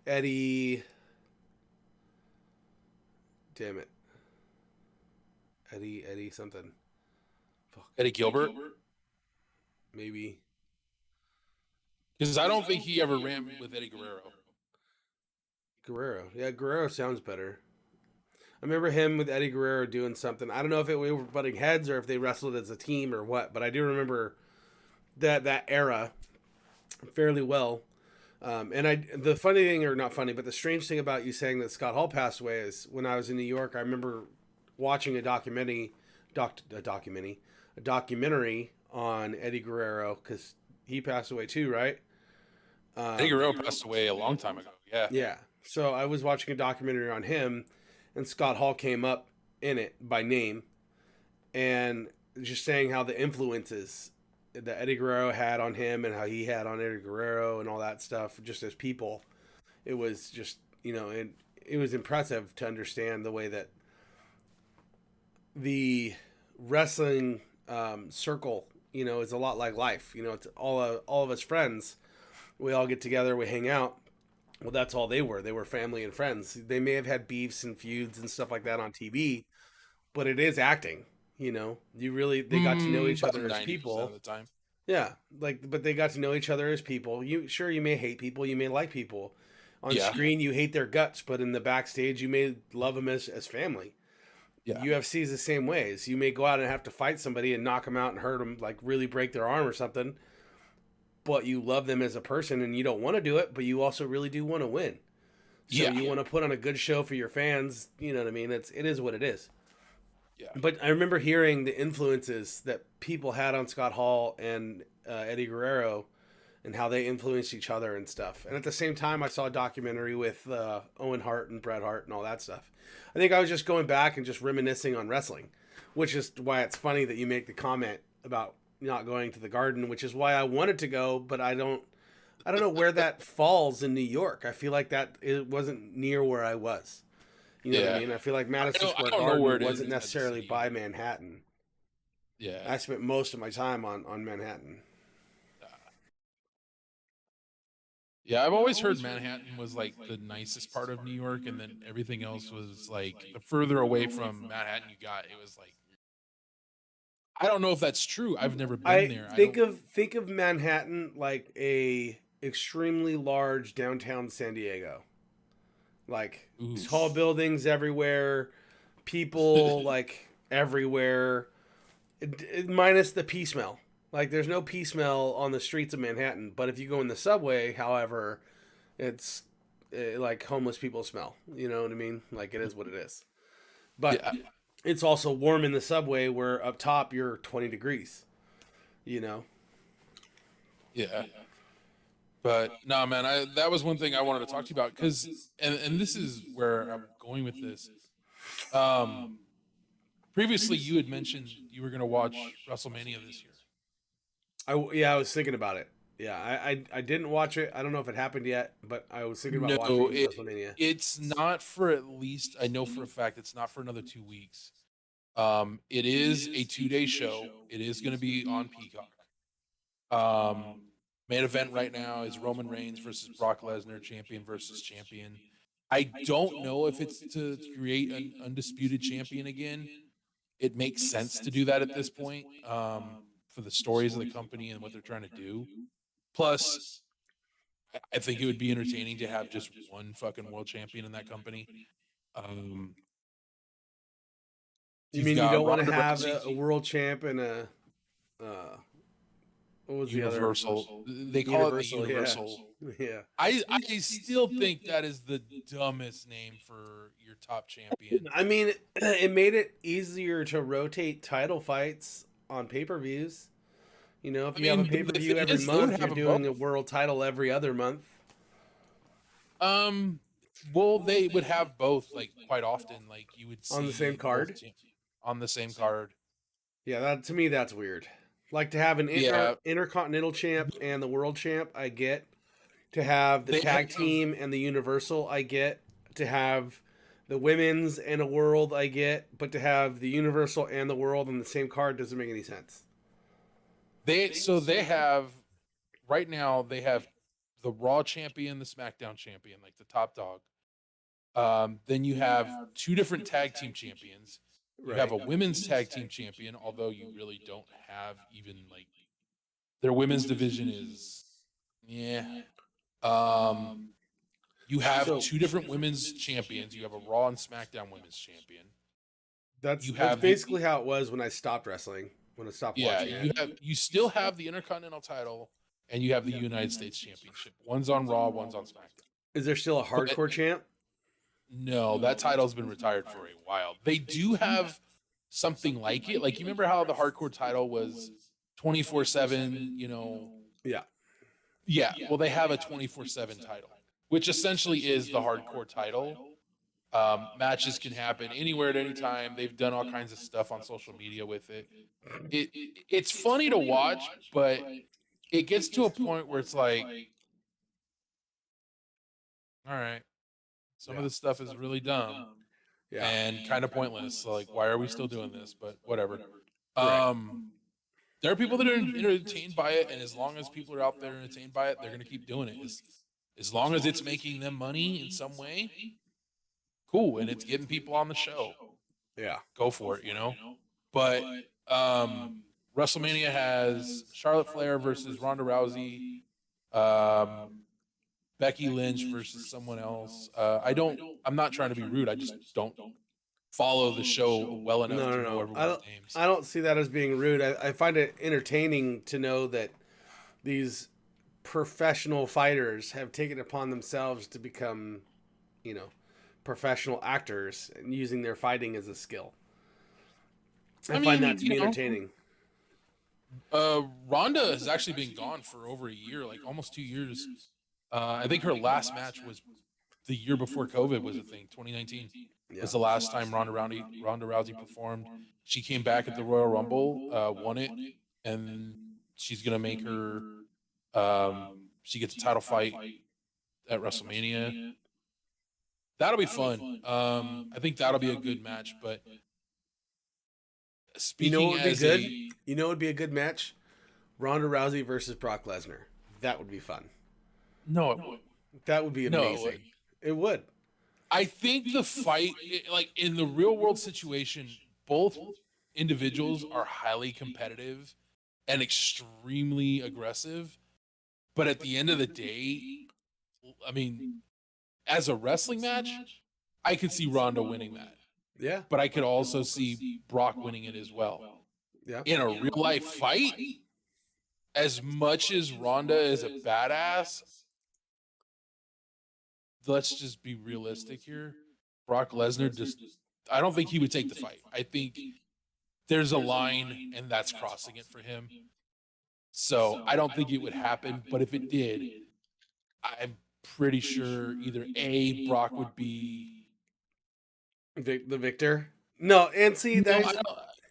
Eddie. Damn it, Eddie something. Fuck, Eddie Gilbert, maybe because I don't think he ever ran with Eddie Guerrero. Guerrero. Yeah, Guerrero sounds better. I remember him with Eddie Guerrero doing something. I don't know if we were butting heads or if they wrestled as a team or what, but I do remember that era fairly well. The funny thing, or not funny, but the strange thing about you saying that Scott Hall passed away is when I was in New York, I remember watching a documentary on Eddie Guerrero because he passed away too, right? Eddie Guerrero passed away a long time ago. Yeah. Yeah. So I was watching a documentary on him, and Scott Hall came up in it by name, and just saying how the influences that Eddie Guerrero had on him and how he had on Eddie Guerrero and all that stuff, just as people, it was just it was impressive to understand the way that the wrestling circle, is a lot like life. It's all of us friends. We all get together, we hang out. Well, that's all they were. They were family and friends. They may have had beefs and feuds and stuff like that on TV, but it is acting. They got to know each About other as 90% of people. the time. Yeah, but they got to know each other as people. You may hate people, you may like people. On Yeah. screen, you hate their guts, but in the backstage, you may love them as family. Yeah. UFC is the same ways. You may go out and have to fight somebody and knock them out and hurt them, like really break their arm or something, but you love them as a person and you don't want to do it, but you also really do want to win. So Yeah. you want to put on a good show for your fans. You know what I mean? It is what it is. Yeah. But I remember hearing the influences that people had on Scott Hall and Eddie Guerrero and how they influenced each other and stuff. And at the same time, I saw a documentary with Owen Hart and Bret Hart and all that stuff. I think I was just going back and just reminiscing on wrestling, which is why it's funny that you make the comment about not going to the Garden, which is why I wanted to go, but I don't know where that falls in New York. I feel like that it wasn't near where I was. You know what I mean? I feel like Madison I Square don't know where Garden it is wasn't inside the necessarily city. by Manhattan. Yeah. I spent most of my time on Manhattan. Yeah, I've always heard Manhattan was like the nicest part of New York, and then everything else was like the further away from Manhattan you got, it was like, I don't know if that's true. I've never been I there. I think don't. of Manhattan like a extremely large downtown San Diego. Like Ooh. tall buildings everywhere, people like everywhere, minus the pee smell. Like there's no pee smell on the streets of Manhattan, but if you go in the subway, however, it's like homeless people smell. You know what I mean? Like it is what it is. But Yeah. it's also warm in the subway where up top you're 20 degrees. You know? Yeah. But no, man, that was one thing I wanted to talk to you about, because and this is where I'm going with this. Um Previously you had mentioned you were going to watch WrestleMania this year. I was thinking about it. Yeah, I didn't watch it. I don't know if it happened yet, but I was thinking about watching No, WrestleMania. it's not for, at least I know for a fact it's not for another 2 weeks. It is a 2-day show. It is going to be on Peacock. Um, Main event right now is Roman Reigns versus Brock Lesnar, champion versus champion. I don't know if it's to create an undisputed champion again. it makes sense to do that at this point, for the stories of the company and what they're trying to do. Plus, I think it would be entertaining to have just one fucking world champion in that company. Um, You you've mean you got don't want to Ronda have Rousey, a world champ and a what was the other Universal. They call it the Universal? Universal. Yeah. I still think that is the dumbest name for your top champion. I mean, it made it easier to rotate title fights on pay-per-views. You know, if I you have a mean, pay-per-view if it every is, they would month, you're have them doing a both. world title every other month. Well, they would have both, like, quite often. Like, you would On the same see both card? on the same card. Yeah, that to me that's weird. Like to have an Yeah, intercontinental champ and the world champ, I get. To have the they have. tag team and the universal, I get. To have the women's and a world, I get. But to have the universal and the world on the same card doesn't make any sense. They have right now. They have the Raw champion, the SmackDown champion, like the top dog. Then you have two different tag team champions. You have Right. a women's tag team champion, although you really don't have even like their women's division is, yeah. Um, you have So two different women's champions. You have a Raw and SmackDown women's champion. that's You that's have basically how it was when I stopped wrestling. When I stopped yeah, watching it. you still have the Intercontinental title, and you have the United States Championship. One's on Raw, one's on SmackDown. Is there still a But hardcore champ? no, that title's been retired for a while. They do have something like it. Like, you remember how the hardcore title was 24/7, you know? Yeah. Yeah, well, they have a 24/7 title, which essentially is the hardcore title. Matches can happen anywhere at any time. They've done all kinds of stuff on social media with it. It's funny to watch, but it gets to a point where it's like, all right, some of this stuff is really dumb Yeah. and kind of pointless. So, like, why are we still doing this? But whatever. Right. There are people that are entertained by it, and as long as people are out there entertained by it, they're going to keep doing it. As long as it's making them money in some way, cool, and it's getting people on the show. Yeah. Go for it, you know. But WrestleMania has Charlotte Flair versus Ronda Rousey, Becky Lynch versus someone else. I'm not trying to be rude. I just don't follow the show well enough No, to no, know no. everyone's names. I don't see that as being rude. I find it entertaining to know that these professional fighters have taken it upon themselves to become, you know, professional actors and using their fighting as a skill. I find that to be entertaining. Ronda has actually been gone for over a year, like almost 2 years. I think her last match was the year before COVID was a thing. 2019 was the last time Ronda Rousey performed. She came back at the Royal Rumble, won it, and she's gonna make her. She gets a title fight at WrestleMania. That'll be fun. I think that'll be a good match. But speaking what would be good? You know what would be a good match? Ronda Rousey versus Brock Lesnar. That would be fun. No, it would. That would be amazing. It would. I think the fight, like in the real world situation, both individuals are highly competitive and extremely aggressive. But at the end of the day, I mean, as a wrestling match, I could see Ronda winning that. Yeah. But I could also see Brock winning it as well. Yeah. In a real life fight, as much as Ronda is a badass, let's just be realistic here. Brock Lesnar I don't think he would take the fight. I think there's a line and that's crossing it for him. So I don't think it would happen. But if it did, I'm pretty sure either A, Brock would be the victor. No, and see that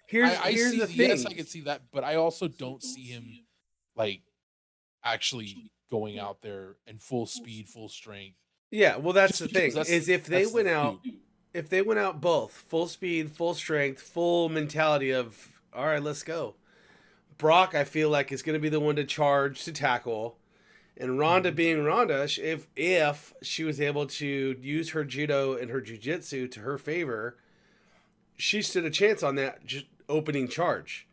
here's the thing. Yes, I could see that, but I also don't see him like actually going out there in full speed, full strength. Yeah, well, that's the thing. Is if they went out both full speed, full strength, full mentality of all right, let's go. Brock, I feel like is going to be the one to charge to tackle, and Ronda being Ronda, if she was able to use her judo and her jujitsu to her favor, she stood a chance on that just opening charge.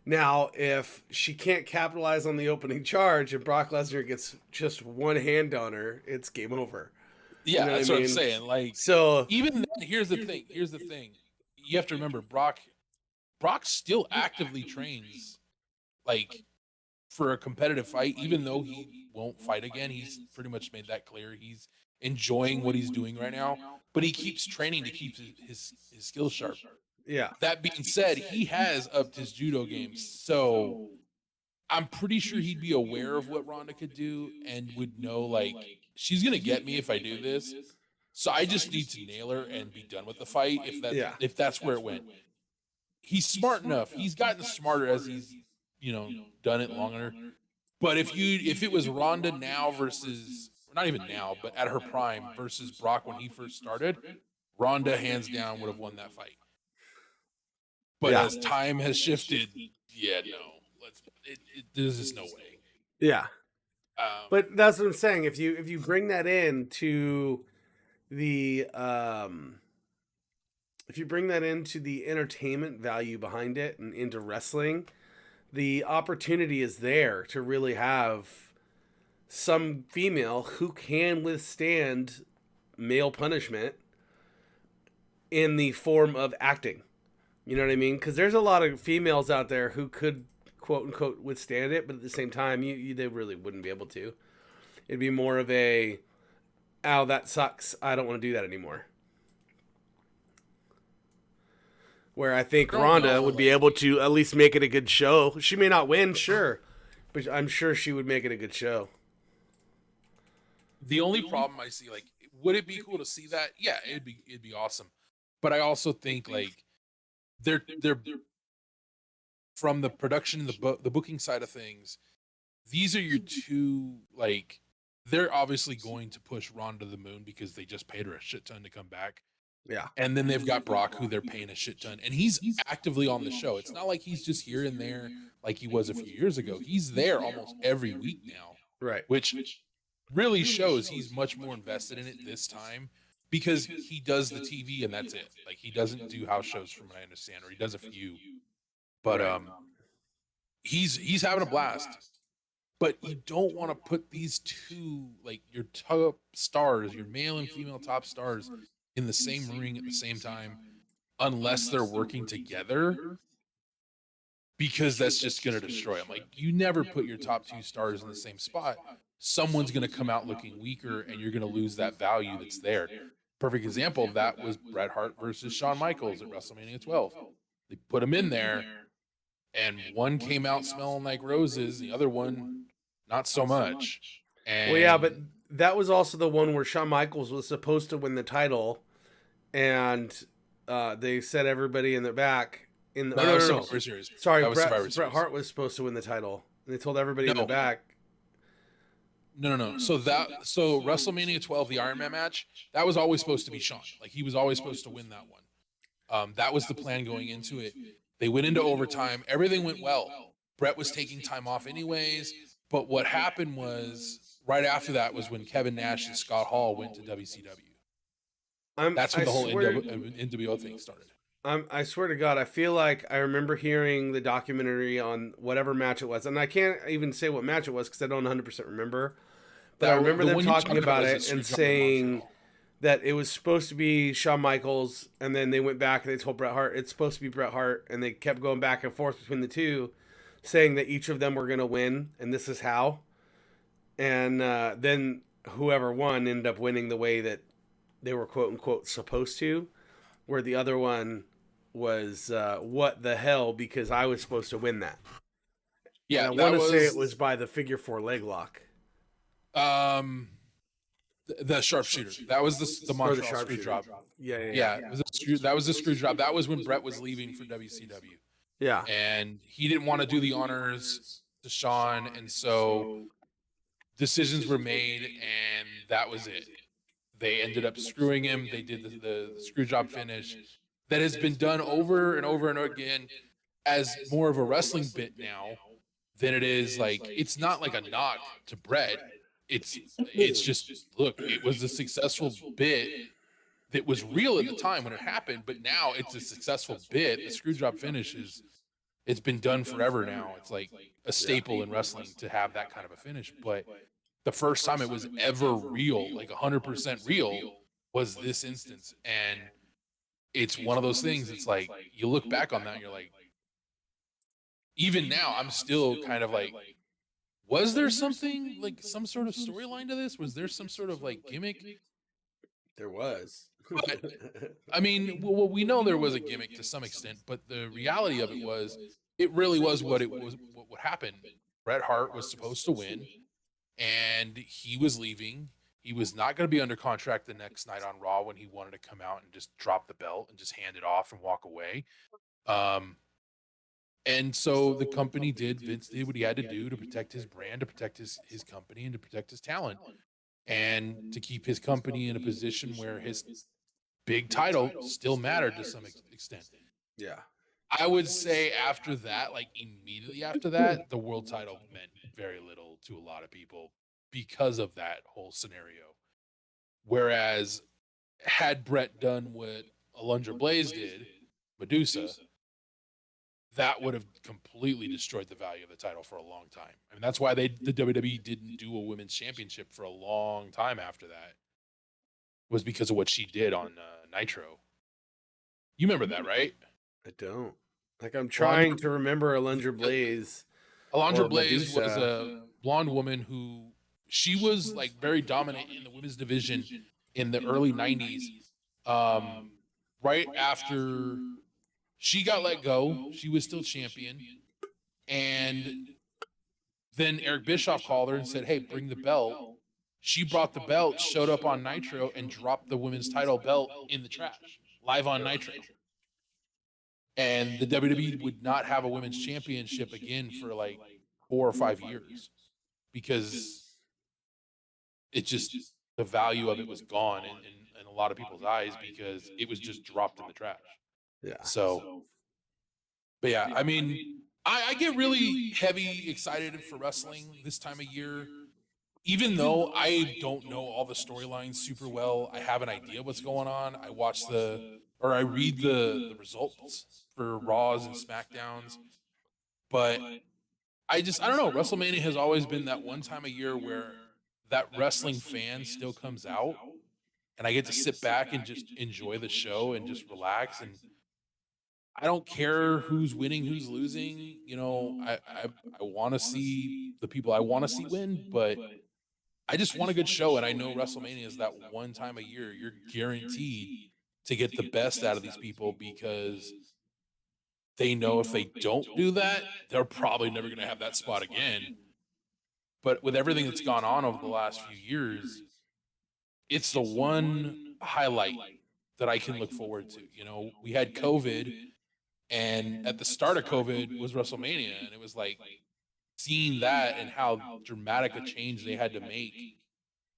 Now, if she can't capitalize on the opening charge and Brock Lesnar gets just one hand on her, it's game over. Yeah, know that's what I what I'm mean? saying. Like, So even then, here's the thing. Here's the thing. You have to remember, Brock still actively trains, like, for a competitive fight, even though he won't fight again. He's pretty much made that clear. He's enjoying what he's doing right now, but he keeps training to keep his skills sharp. yeah, That being said, he has upped his judo games, so I'm pretty sure he'd be aware of what Ronda could do and would know, like, she's gonna get me if I do this. So I just need to nail her and be done with the fight. yeah, If that's where it went, he's smart enough. He's gotten smarter as he's done it longer. But if it was Ronda now versus, not even now, but at her prime versus Brock when he first started, Ronda hands down would have won that fight. But Yeah. as time has shifted, yeah, no, there's just no way. yeah. But that's what I'm saying. If you bring that into the if you bring that into the entertainment value behind it and into wrestling, the opportunity is there to really have some female who can withstand male punishment in the form of acting. You know what I mean? Because there's a lot of females out there who could quote unquote withstand it, but at the same time, they really wouldn't be able to. It'd be more of a, "Ow, that sucks. I don't want to do that anymore." Where I think Ronda would be able to at least make it a good show. She may not win, sure, but I'm sure she would make it a good show. The only problem I see, like, would it be cool to see that? Yeah, it'd be awesome. But I also think, like, they're from the production and the booking side of things, these are your two, like, they're obviously going to push Ronda to the moon because they just paid her a shit ton to come back. Yeah. And then they've got Brock, who they're paying a shit ton, and he's actively on the show. It's not like he's just here and there like he was a few years ago. He's there almost every week now, Right. which really shows he's much more invested in it this time because he does the TV and that's it. Like, he doesn't do house shows, from what I understand, or he does a few. But he's having a blast. But you don't want to put these two, like, your top stars, your male and female top stars, in the same ring at the same time unless they're working together, because that's just going to destroy them. Like, you never put your top two stars in the same spot. Someone's going to come out looking weaker and you're going to lose that value that's there. Perfect example of that was Bret Hart versus Shawn Michaels at WrestleMania 12. They put him in there and one came out smelling like roses, the other one not so much. And well, yeah, but that was also the one where Shawn Michaels was supposed to win the title, and they set everybody in the back. In the, no, no, that was no, no. Survivor Series. Sorry, That was Survivor Bret Series. Hart was supposed to win the title, and they told everybody in the No. back. No. So WrestleMania 12, the Iron Man match, that was always supposed to be Shawn. Like, he was always supposed to win that one. That was the plan going into it. They went into overtime. Everything went well. Bret was taking time off anyways. But what happened was, right after that was when Kevin Nash and Scott Hall went to WCW. That's when the whole NWO thing started. I swear to God, I feel like I remember hearing the documentary on whatever match it was. And I can't even say what match it was because I don't 100% remember. But I remember them talking about it and saying that it was supposed to be Shawn Michaels, and then they went back and they told Bret Hart it's supposed to be Bret Hart, and they kept going back and forth between the two, saying that each of them were going to win, and this is how. And then whoever won ended up winning the way that they were quote unquote supposed to, where the other one was what the hell, because I was supposed to win that. Yeah, and I want to say it was by the figure 4 leg lock. The sharpshooter. That was the Montreal screw drop. Yeah. That was the screw drop. That was when Bret was leaving for WCW. Yeah. And he didn't want to do the honors to Shawn, and so decisions were made, and that was it. They ended up screwing him. They did the screw job finish that has been done over and over and over again as more of a wrestling bit now than it is, like, it's not like a knock to Bret. It's just, look, it was a successful bit that was real at the time when it happened, but now it's a successful bit. The screw drop finish it's been done forever now. It's like a staple in wrestling to have that kind of a finish. But the first time it was ever real, like 100% real, was this instance. And it's one of those things. It's like you look back on that and you're like, even now, I'm still kind of like, was there something like some sort of storyline to this? Was there some sort of like gimmick? There was. But I mean, well, we know there was a gimmick to some extent, but the reality of it was, it really was what it was. What happened? Bret Hart was supposed to win, and he was leaving. He was not going to be under contract the next night on Raw when he wanted to come out and just drop the belt and just hand it off and walk away. And so the company Vince did what he had to do to protect his brand, to protect his company, and to protect his talent, and to keep his company in a position where his big title still mattered to some extent. Yeah. I would say after that, like immediately after that, the world title meant very little to a lot of people because of that whole scenario. Whereas had Bret done what Alundra Blaze did, Medusa, that would have completely destroyed the value of the title for a long time. I mean, that's why the WWE didn't do a women's championship for a long time after that, was because of what she did on Nitro. You remember that, right? I don't. Like, I'm trying to remember Alundra Blaze. Alundra Blaze was a blonde woman who, she was like very dominant in the women's division in the early 90s. Right after she got let go, she was still champion. And then Eric Bischoff called her and said, hey, bring the belt. She brought the belt, showed up on Nitro, and dropped the women's title belt in the trash, live on Nitro. And the WWE would not have a women's championship again for like 4 or 5 years, because it just, the value of it was gone in a lot of people's eyes, because it was just dropped in the trash. Yeah. So, but yeah, I mean, I get really heavy excited for wrestling this time of year. Even though I don't know all the storylines super well, I have an idea what's going on. I watch I read the results for Raws and SmackDowns. But I don't know. WrestleMania has always been that one time a year where that wrestling fan still comes out, and I get to sit back and just enjoy the show and just relax. And I don't care who's winning, who's losing. You know, I want to see the people I want to see win, but I just want a good show. And I know WrestleMania is that one time a year you're guaranteed to get the best out of these people, because they know if they don't do that, they're probably never going to have that spot again. But with everything that's gone on over the last few years, it's the one highlight that I can look forward to. You know, we had COVID, and at the start of COVID was WrestleMania, and it was like seeing that and how dramatic a change they had to make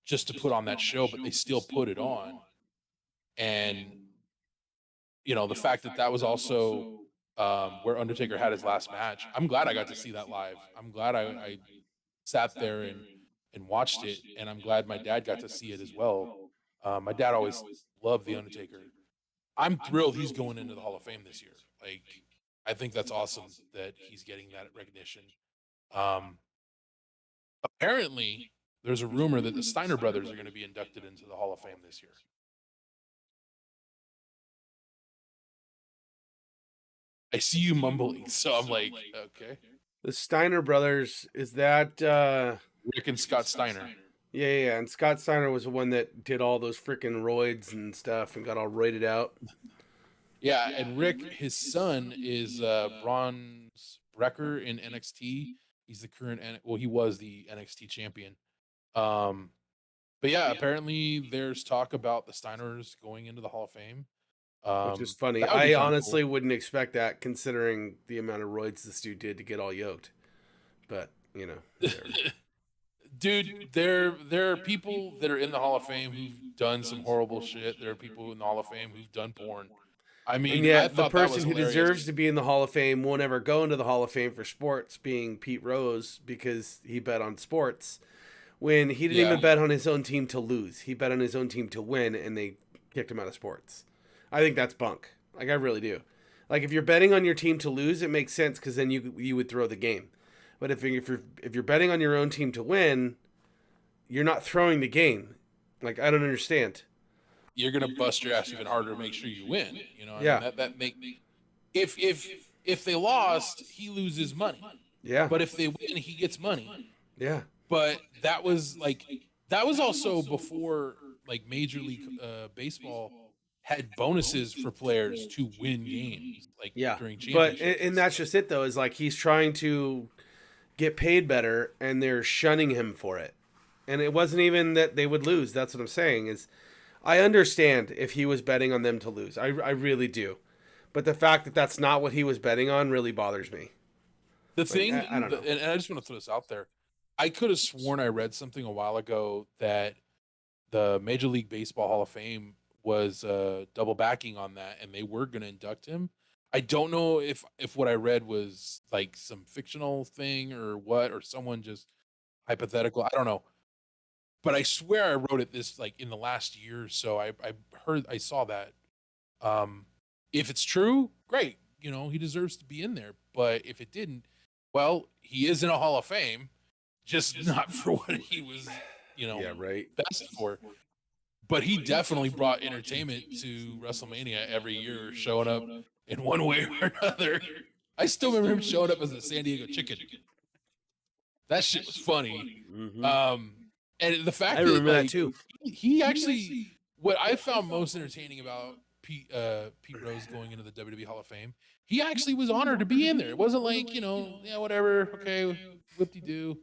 just to put on that show, but they still put it on. And, you know, the fact that that was also where Undertaker had his last match. I'm glad I got to see that live. I'm glad I sat there and watched it, and I'm glad my dad got to see it as well. My dad always loved The Undertaker. I'm thrilled he's going into the Hall of Fame this year. Like, I think that's awesome that he's getting that recognition. Apparently, there's a rumor that the Steiner brothers are going to be inducted into the Hall of Fame this year. I see you mumbling, so I'm like, okay. The Steiner brothers, is that Rick and Scott Steiner. Yeah, and Scott Steiner was the one that did all those freaking roids and stuff and got all roided out. Yeah, and Rick, his son, is Braun Breaker in NXT. He's the current, he was the NXT champion. But yeah, apparently there's talk about the Steiners going into the Hall of Fame. Which is funny. I honestly wouldn't expect that, considering the amount of roids this dude did to get all yoked. But, you know. Dude, there are people that are in the Hall of Fame who've done some horrible shit. There are people in the Hall of Fame who've done porn. I mean, and yet the person who deserves to be in the Hall of Fame won't ever go into the Hall of Fame for sports, being Pete Rose, because he bet on sports when he didn't even bet on his own team to lose. He bet on his own team to win, and they kicked him out of sports. I think that's bunk. Like, I really do. Like, if you're betting on your team to lose, it makes sense because then you would throw the game. But if you're betting on your own team to win, you're not throwing the game. Like, I don't understand. You're gonna bust your ass even harder to make sure you win. You know, I Yeah. mean that make if they lost, he loses money. Yeah. But if they win, he gets money. Yeah. But that was also before like Major League Baseball had bonuses for players to win games, like Yeah. during But championships. and that's just it though. Is like he's trying to get paid better, and they're shunning him for it. And it wasn't even that they would lose. That's what I'm saying. Is I understand if he was betting on them to lose. I really do. But the fact that that's not what he was betting on really bothers me. The thing, I don't know. and I just want to throw this out there. I could have sworn I read something a while ago that the Major League Baseball Hall of Fame was double backing on that, and they were going to induct him. I don't know if what I read was like some fictional thing or what, or someone just hypothetical. I don't know, but I swear I wrote it this like in the last year or so. I saw that. If it's true, great. You know, he deserves to be in there. But if it didn't, well, he is in a Hall of Fame, just not for what he was, Yeah, right. best for. But he definitely brought entertainment to WrestleMania every year, showing up in one way or another. I still remember him showing up as the San Diego Chicken. That shit was funny. Mm-hmm. And the fact I that remember like, that too. he actually, what I found most entertaining about Pete Rose going into the WWE Hall of Fame, he actually was honored to be in there. It wasn't like, yeah, whatever, okay, whoop-de-doo.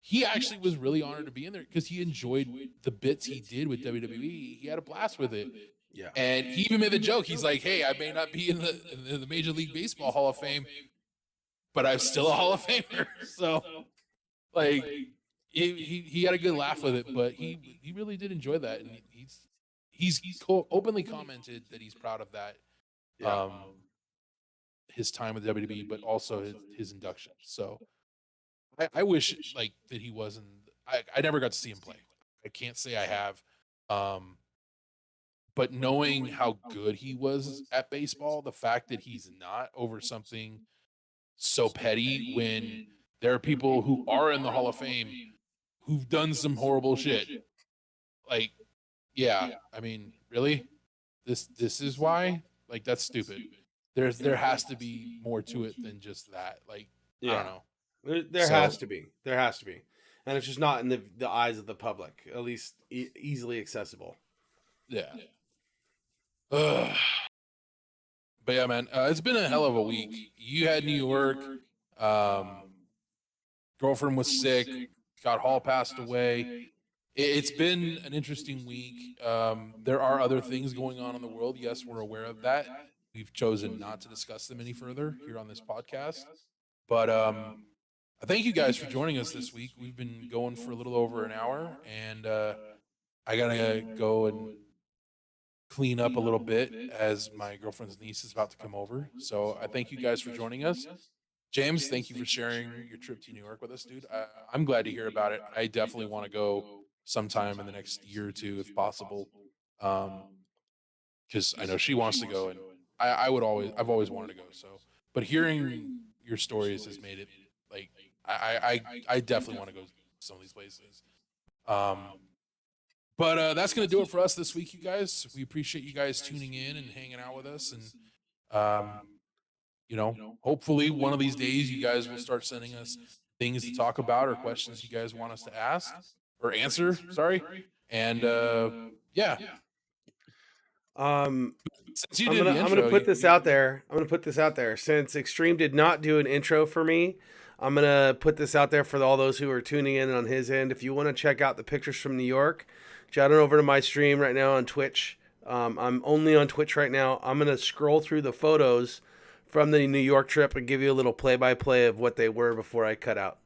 He actually was really honored to be in there because he enjoyed the bits he did with WWE. He had a blast with it. Yeah. And he even made the joke. He's like, hey, I may not be in the Major League Baseball Hall of Fame, but I'm still a Hall of Famer. So, like, he had a good laugh with it, but he really did enjoy that. And he's openly commented that he's proud of that. Yeah. His time with WWE, but also his induction. So I wish like that he wasn't. I never got to see him play. I can't say I have. But knowing how good he was at baseball, the fact that he's not over something so petty when there are people who are in the Hall of Fame who've done some horrible shit. Like, yeah, I mean, really? This is why? Like, that's stupid. There has to be more to it than just that. Like, I don't know. There has to be. There has to be. And it's just not in the eyes of the public, at least easily accessible. Yeah. But yeah, man, it's been a hell of a week. You had New York. Girlfriend was sick. Scott Hall passed away. It's been an interesting week. There are other things going on in the world. Yes, we're aware of that. We've chosen not to discuss them any further here on this podcast. But I thank you guys for joining us this week. We've been going for a little over an hour, and I gotta go and clean up a little bit as my girlfriend's niece is about to come over. So I thank you guys for joining us. James, thank you for sharing your trip to New York with us, dude. I'm glad to hear about it. I definitely want to go sometime in the next year or two, if possible, because I know she wants to go, and I've always wanted to go. So, but hearing your stories has made it like I definitely want to go to some of these places. But that's going to do it for us this week, you guys. We appreciate you guys tuning in and hanging out with us. And, hopefully one of these days you guys will start sending us things to talk about or questions you guys want us to ask or answer. Sorry. And yeah. Since you did I'm gonna put this out there. I'm gonna put this out there. Since Extreme did not do an intro for me, I'm gonna put this out there for all those who are tuning in on his end. If you want to check out the pictures from New York, jot on over to my stream right now on Twitch. I'm only on Twitch right now. I'm gonna scroll through the photos from the New York trip and give you a little play-by-play of what they were before I cut out.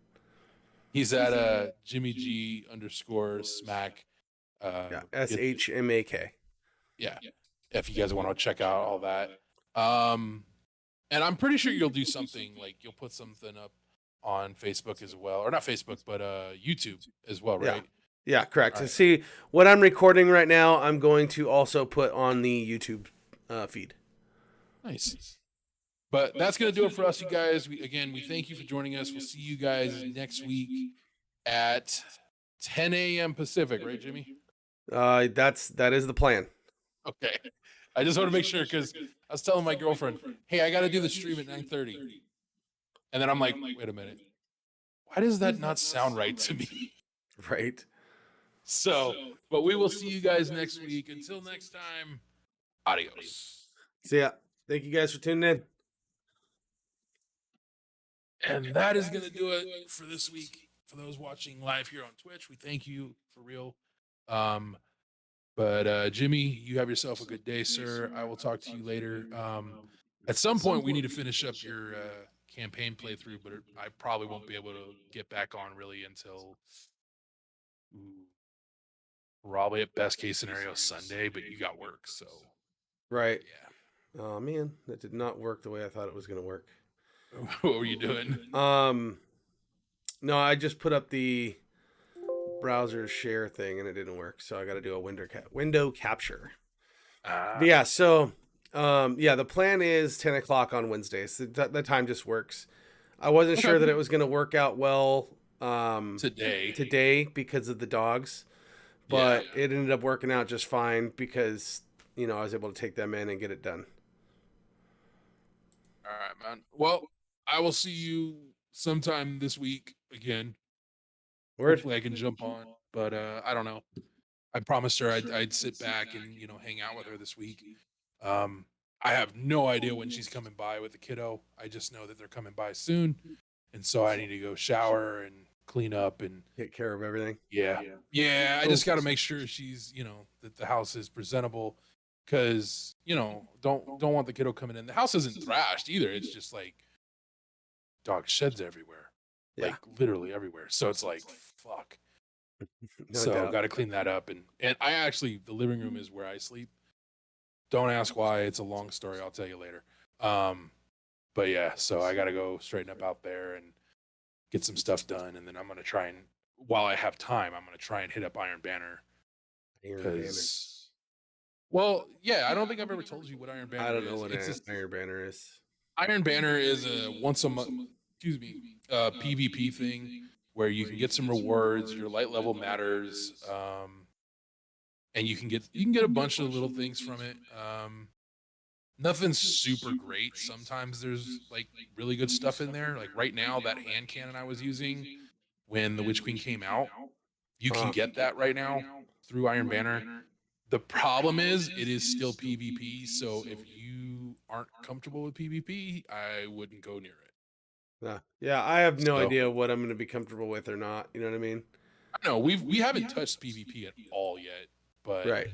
He's at Jimmy G _ smack. SHMAK. Yeah. If you guys want to check out all that. And I'm pretty sure you'll do something like you'll put something up on Facebook as well, or not Facebook, but YouTube as well, right? Yeah, correct. All To right. see what I'm recording right now, I'm going to also put on the YouTube feed. Nice. But that's going to do it for us, you guys. We thank you for joining us. We'll see you guys next week at 10 a.m. Pacific, right, Jimmy? That is the plan. Okay. I just want to make sure because I was telling my girlfriend, hey, I got to do the stream at 9:30. And then I'm like, wait a minute. Why does that not sound right to me? Right. So, but we will see you guys next week. Until next time, adios. So yeah, thank you guys for tuning in. And that is going to do it for this week. For those watching live here on Twitch, we thank you for real. But Jimmy, you have yourself a good day, sir. I will talk to you later. At some point, we need to finish up your campaign playthrough, but I probably won't be able to get back on really until probably at best case scenario Sunday. But you got work, so Right. yeah. Oh man, that did not work the way I thought it was going to work. What were you doing? No, I just put up the browser share thing and it didn't work, so I got to do a window capture. But yeah, so yeah, the plan is 10 o'clock on Wednesdays. The time just works. I wasn't sure that it was going to work out well today because of the dogs, but it ended up working out just fine because I was able to take them in and get it done. All right, man. Well, I will see you sometime this week again. Word. Hopefully I can jump on, but I don't know. I promised her I'd sit back and hang out with her this week. I have no idea when she's coming by with the kiddo. I just know that they're coming by soon, and so I need to go shower and clean up and take care of everything. Yeah. I just got to make sure she's that the house is presentable, because don't want the kiddo coming in. The house isn't thrashed either. It's just like dog sheds everywhere, like literally everywhere. So it's like fuck. So got to clean that up, and I actually, the living room is where I sleep. Don't ask why. It's a long story. I'll tell you later. But yeah, so I got to go straighten up out there and get some stuff done, and then I'm gonna try and, while I have time, I'm gonna try and hit up Iron Banner. Because, well, yeah, I don't think I've ever told you what Iron Banner is. I don't know what Iron Banner is. Iron Banner is a once a month, PvP thing where you can get some rewards. Your light level matters, and you can get a bunch of little things from it. Nothing's super great. Sometimes there's like really good stuff in there. Like right now, that hand cannon I was using when the Witch Queen came out, you can get that right now through Iron Banner. The problem is it is still PvP. So if you aren't comfortable with PvP, I wouldn't go near it. Yeah, I have no idea what I'm going to be comfortable with or not. You know what I mean? I know we haven't touched PvP at all yet, but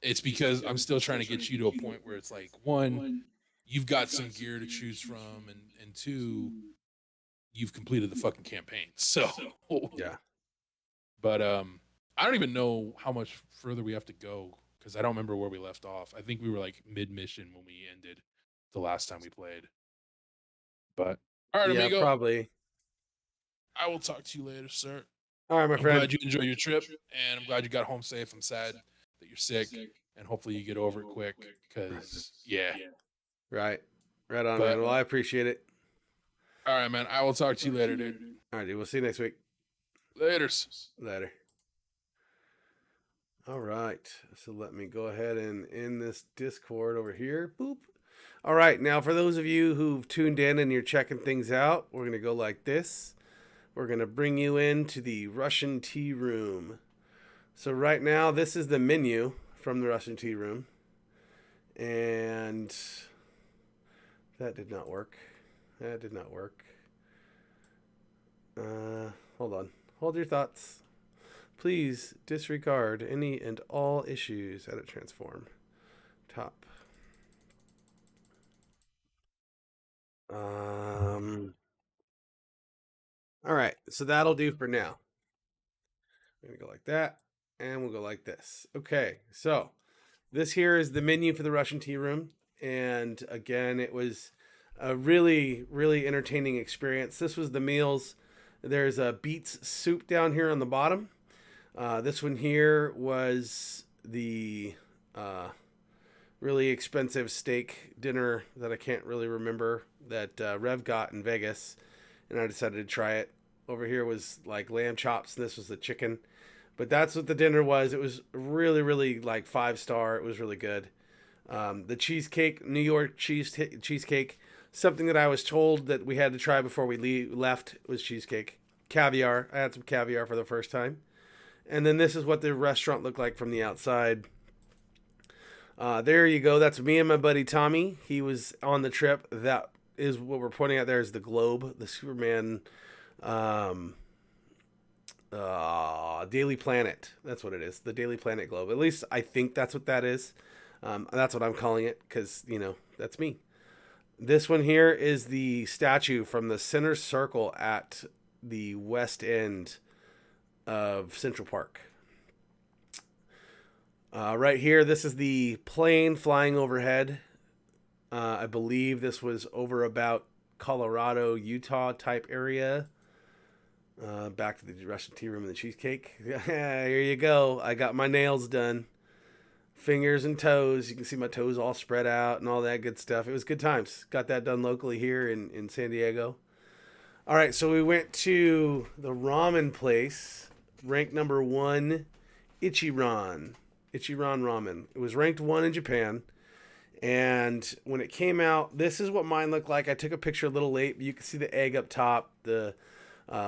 it's because I'm still trying to get you to a point where it's like, one, you've got some gear to choose from, and two, you've completed the fucking campaign. So yeah. But I don't even know how much further we have to go, because I don't remember where we left off. I think we were like mid-mission when we ended the last time we played. But all right, amigo. Probably. I will talk to you later, sir. All right, my friend. I'm glad you enjoy your trip, and I'm glad you got home safe. I'm sad that you're sick, and hopefully you get over it quick, because Right on, man. Well, I appreciate it. All right, man. I will talk to you later, dude. All right, dude. We'll see you next week. Later. All right, so let me go ahead and end this Discord over here. Boop. All right, now for those of you who've tuned in and you're checking things out, we're gonna go like this. We're gonna bring you into the Russian Tea Room. So right now, this is the menu from the Russian Tea Room, and that did not work. Hold on. Hold your thoughts. Please disregard any and all issues. Edit transform. Top. All right, so that'll do for now. We're gonna go like that, and we'll go like this. Okay, so this here is the menu for the Russian Tea Room, and again, it was a really, really entertaining experience. This was the meals. There's a beets soup down here on the bottom. This one here was the really expensive steak dinner that I can't really remember that Rev got in Vegas, and I decided to try it. Over here was like lamb chops, and this was the chicken. But that's what the dinner was. It was really, really like 5-star. It was really good. The cheesecake, New York cheesecake, something that I was told that we had to try before we left was cheesecake. Caviar. I had some caviar for the first time. And then this is what the restaurant looked like from the outside. There you go. That's me and my buddy Tommy. He was on the trip. That is what we're pointing at there is the globe, the Superman Daily Planet. That's what it is. The Daily Planet globe. At least I think that's what that is. That's what I'm calling it because, that's me. This one here is the statue from the center circle at the west end of Central Park. Right here, this is the plane flying overhead. I believe this was over about Colorado, Utah type area. Back to the Russian tea room and the cheesecake. Here you go. I got my nails done. Fingers and toes. You can see my toes all spread out and all that good stuff. It was good times. Got that done locally here in San Diego. All right, so we went to the ramen place, ranked number 1, Ichiran Ramen. It was ranked 1 in Japan. And when it came out, this is what mine looked like. I took a picture a little late, but you can see the egg up top, the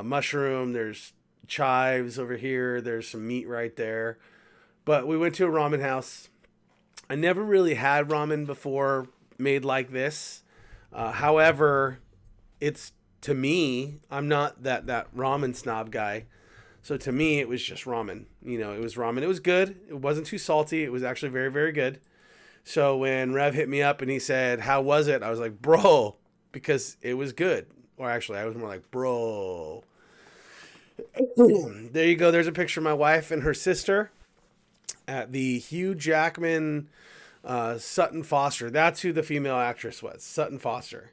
mushroom. There's chives over here. There's some meat right there. But we went to a ramen house. I never really had ramen before made like this. However, it's, to me, I'm not that ramen snob guy. So to me, it was just ramen. It was ramen. It was good. It wasn't too salty. It was actually very, very good. So when Rev hit me up and he said, "How was it?" I was like, "Bro," because it was good. Or actually, I was more like, "Bro." There you go. There's a picture of my wife and her sister at the Hugh Jackman Sutton Foster. That's who the female actress was, Sutton Foster.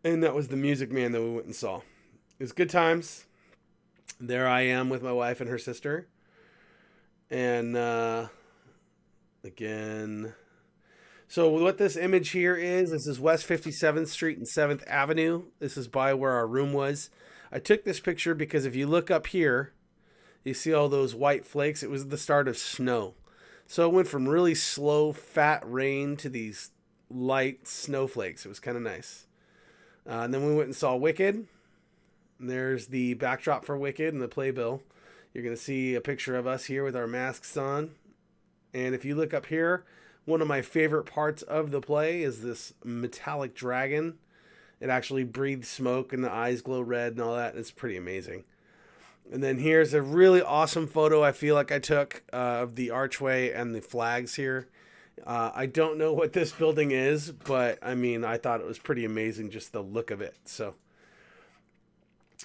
And that was the Music Man that we went and saw. It was good times. There I am with my wife and her sister. And again. So what this image here is, this is West 57th Street and 7th Avenue. This is by where our room was. I took this picture because if you look up here, you see all those white flakes. It was the start of snow. So it went from really slow, fat rain to these light snowflakes. It was kind of nice. And then we went and saw Wicked. And there's the backdrop for Wicked and the playbill. You're going to see a picture of us here with our masks on. And if you look up here, one of my favorite parts of the play is this metallic dragon. It actually breathes smoke and the eyes glow red and all that. It's pretty amazing. And then here's a really awesome photo I feel like I took of the archway and the flags here. I don't know what this building is, but I thought it was pretty amazing, just the look of it. So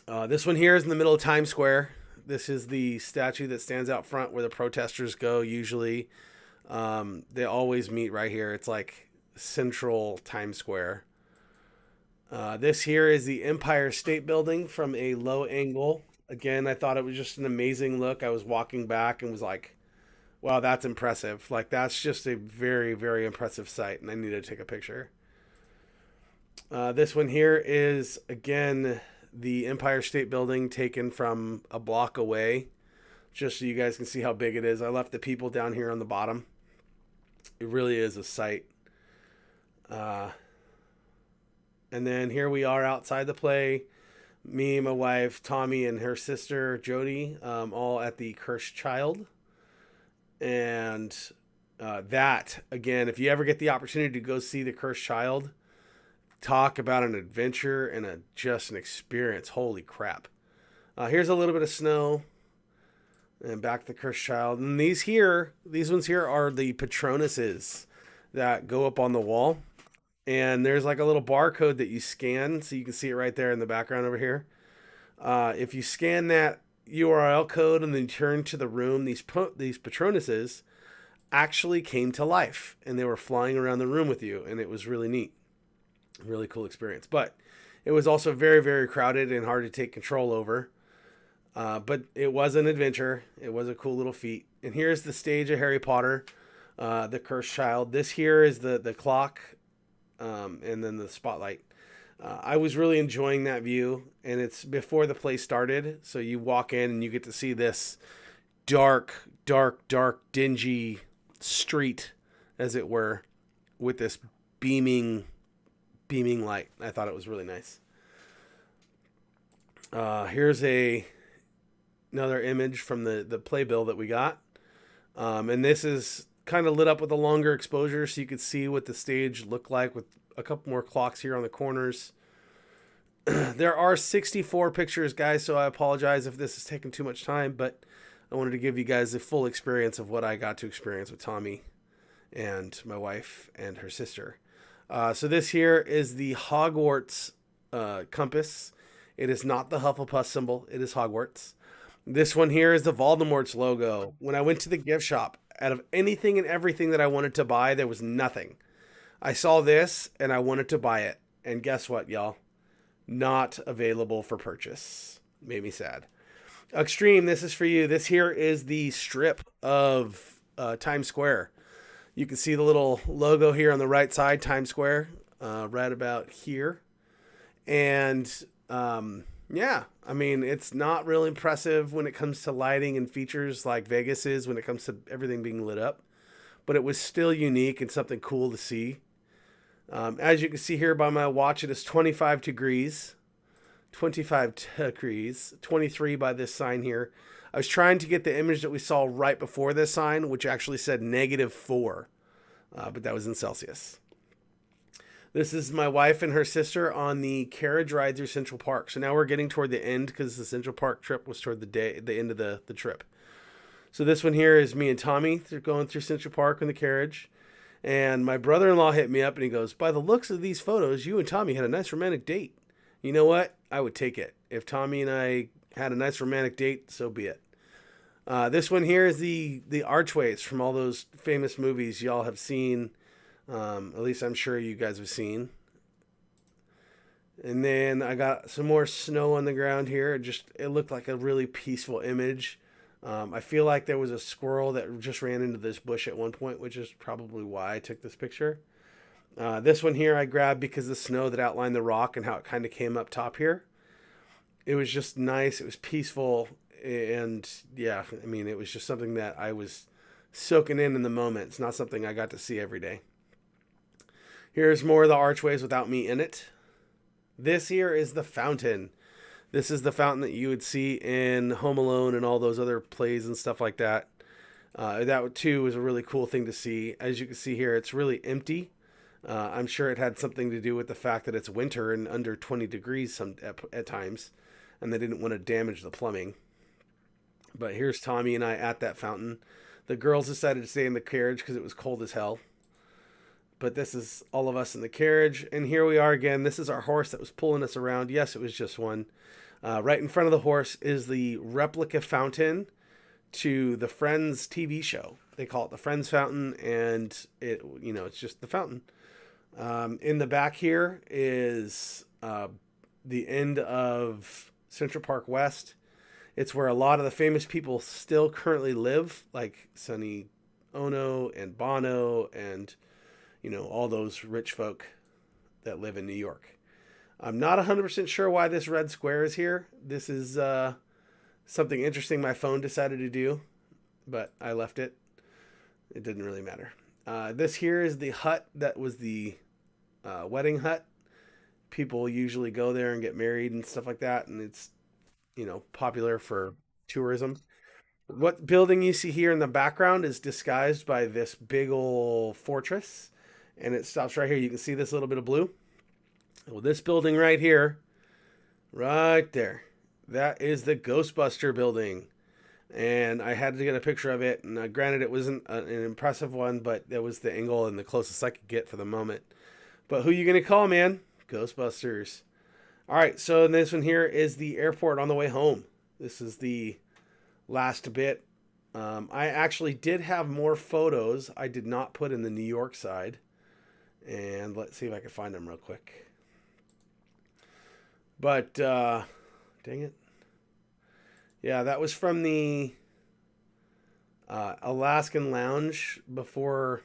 this one here is in the middle of Times Square. This is the statue that stands out front where the protesters go usually. They always meet right here. It's like central Times Square. This here is the Empire State Building from a low angle. Again, I thought it was just an amazing look. I was walking back and was like, wow, that's impressive. Like, that's just a very, very impressive sight, and I need to take a picture. This one here is, again, the Empire State Building taken from a block away, just so you guys can see how big it is. I left the people down here on the bottom. It really is a sight. And then here we are outside the play. Me, my wife, Tommy, and her sister, Jody, all at the Cursed Child. And that, again, if you ever get the opportunity to go see the Cursed Child, talk about an adventure and just an experience. Holy crap. Here's a little bit of snow. And back to the Cursed Child. And these ones here are the Patronuses that go up on the wall. And there's like a little barcode that you scan, so you can see it right there in the background over here. If you scan that URL code and then turn to the room, these Patronuses actually came to life, and they were flying around the room with you, and it was really neat. Really cool experience. But it was also very, very crowded and hard to take control over. But it was an adventure. It was a cool little feat. And here's the stage of Harry Potter, the Cursed Child. This here is the clock, and then the spotlight. I was really enjoying that view, and it's before the play started. So you walk in and you get to see this dark, dark, dark, dingy street, as it were, with this beaming, beaming light. I thought it was really nice. Here's another image from the playbill that we got. And this is kind of lit up with a longer exposure so you could see what the stage looked like with a couple more clocks here on the corners. There are 64 pictures, guys, so I apologize if this is taking too much time, but I wanted to give you guys the full experience of what I got to experience with Tommy and my wife and her sister. So this here is the Hogwarts compass. It is not the Hufflepuff symbol. It is Hogwarts. This one here is the Voldemort's logo. When I went to the gift shop, out of anything and everything that I wanted to buy, there was nothing. I saw this and I wanted to buy it. And guess what, y'all? Not available for purchase. Made me sad. Extreme, this is for you. This here is the strip of Times Square. You can see the little logo here on the right side, Times Square, right about here. And yeah, I mean, it's not real impressive when it comes to lighting and features like Vegas is when it comes to everything being lit up. But it was still unique and something cool to see. As you can see here by my watch, it is 25 degrees. 25 degrees. 23 by this sign here. I was trying to get the image that we saw right before this sign, which actually said -4. But that was in Celsius. This is my wife and her sister on the carriage ride through Central Park. So now we're getting toward the end because the Central Park trip was toward the end of the trip. So this one here is me and Tommy. They're going through Central Park in the carriage. And my brother-in-law hit me up and he goes, by the looks of these photos, you and Tommy had a nice romantic date. You know what? I would take it. If Tommy and I had a nice romantic date, so be it. This one here is the archways from all those famous movies y'all have seen. At least I'm sure you guys have seen. And then I got some more snow on the ground here. It looked like a really peaceful image. I feel like there was a squirrel that just ran into this bush at one point, which is probably why I took this picture. This one here I grabbed because of the snow that outlined the rock and how it kind of came up top here. It was just nice. It was peaceful. And yeah, I mean, it was just something that I was soaking in the moment. It's not something I got to see every day. Here's more of the archways without me in it. This here is the fountain. This is the fountain that you would see in Home Alone and all those other plays and stuff like that. That too was a really cool thing to see. As you can see here, it's really empty. I'm sure it had something to do with the fact that it's winter and under 20 degrees at times, and they didn't want to damage the plumbing. But here's Tommy and I at that fountain. The girls decided to stay in the carriage because it was cold as hell. But this is all of us in the carriage. And here we are again. This is our horse that was pulling us around. Yes, it was just one. Right in front of the horse is the replica fountain to the Friends TV show. They call it the Friends Fountain, and it's just the fountain. In the back here is the end of Central Park West. It's where a lot of the famous people still currently live, like Sonny Ono and Bono and all those rich folk that live in New York. I'm not 100% sure why this red square is here. This is something interesting my phone decided to do, but I left it. It didn't really matter. This here is the hut that was the wedding hut. People usually go there and get married and stuff like that, and it's popular for tourism. What building you see here in the background is disguised by this big old fortress, and it stops right here. You can see this little bit of blue. Well, this building right here, right there, that is the Ghostbuster building. And I had to get a picture of it. And granted, it wasn't an impressive one, but that was the angle and the closest I could get for the moment. But who you going to call, man? Ghostbusters. All right, so this one here is the airport on the way home. This is the last bit. I actually did have more photos I did not put in the New York side. And let's see if I can find them real quick. But, dang it. Yeah, that was from the Alaskan Lounge before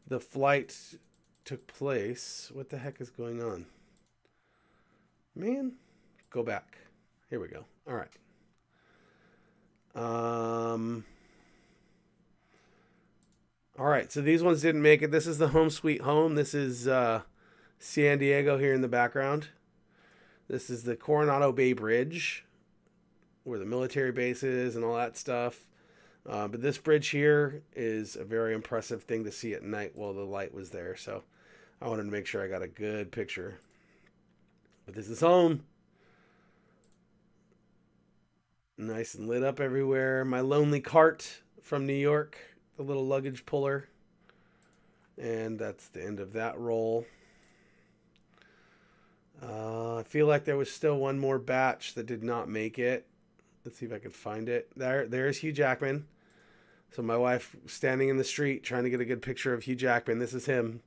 the flight took place. What the heck is going on? Man, go back. Here we go. All right. Um, all right, so these ones didn't make it. This is the Home Sweet Home. This is San Diego here in the background. This is the Coronado Bay Bridge, where the military base is and all that stuff. But this bridge here is a very impressive thing to see at night while the light was there. So I wanted to make sure I got a good picture. But this is home. Nice and lit up everywhere. My lonely cart from New York, the little luggage puller. And that's the end of that roll. I feel like there was still one more batch that did not make it. Let's see if I can find it. There's Hugh Jackman. So my wife standing in the street trying to get a good picture of Hugh Jackman. This is him.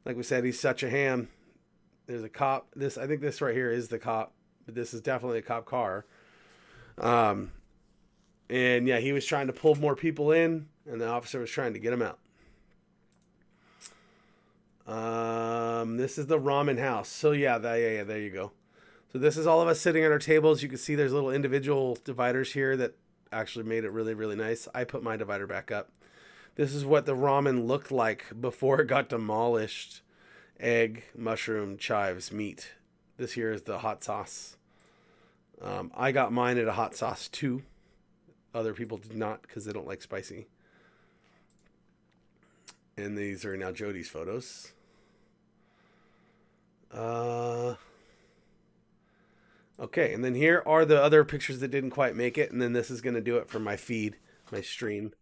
Like we said, he's such a ham. There's a cop. I think this right here is the cop, but this is definitely a cop car. And yeah, he was trying to pull more people in, and the officer was trying to get him out. This is the ramen house. So yeah, there you go. So this is all of us sitting at our tables. You can see there's little individual dividers here that actually made it really, really nice. I put my divider back up. This is what the ramen looked like before it got demolished. Egg, mushroom, chives, meat. This here is the hot sauce. I got mine at a hot sauce too. Other people did not because they don't like spicy. And these are now Jody's photos. Okay, and then here are the other pictures that didn't quite make it, and then this is going to do it for my feed, my stream.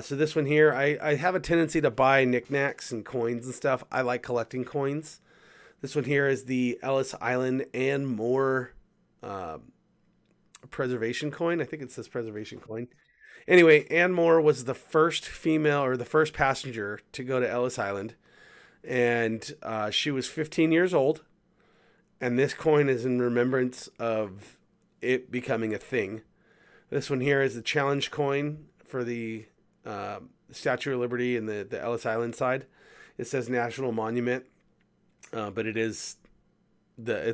So this one here, I have a tendency to buy knickknacks and coins and stuff. I like collecting coins. This one here is the Ellis Island and More preservation coin. I think it says preservation coin. Anyway, Ann Moore was the first female or the first passenger to go to Ellis Island, and she was 15 years old. And this coin is in remembrance of it becoming a thing. This one here is the challenge coin for the Statue of Liberty and the Ellis Island side. It says National Monument, but it's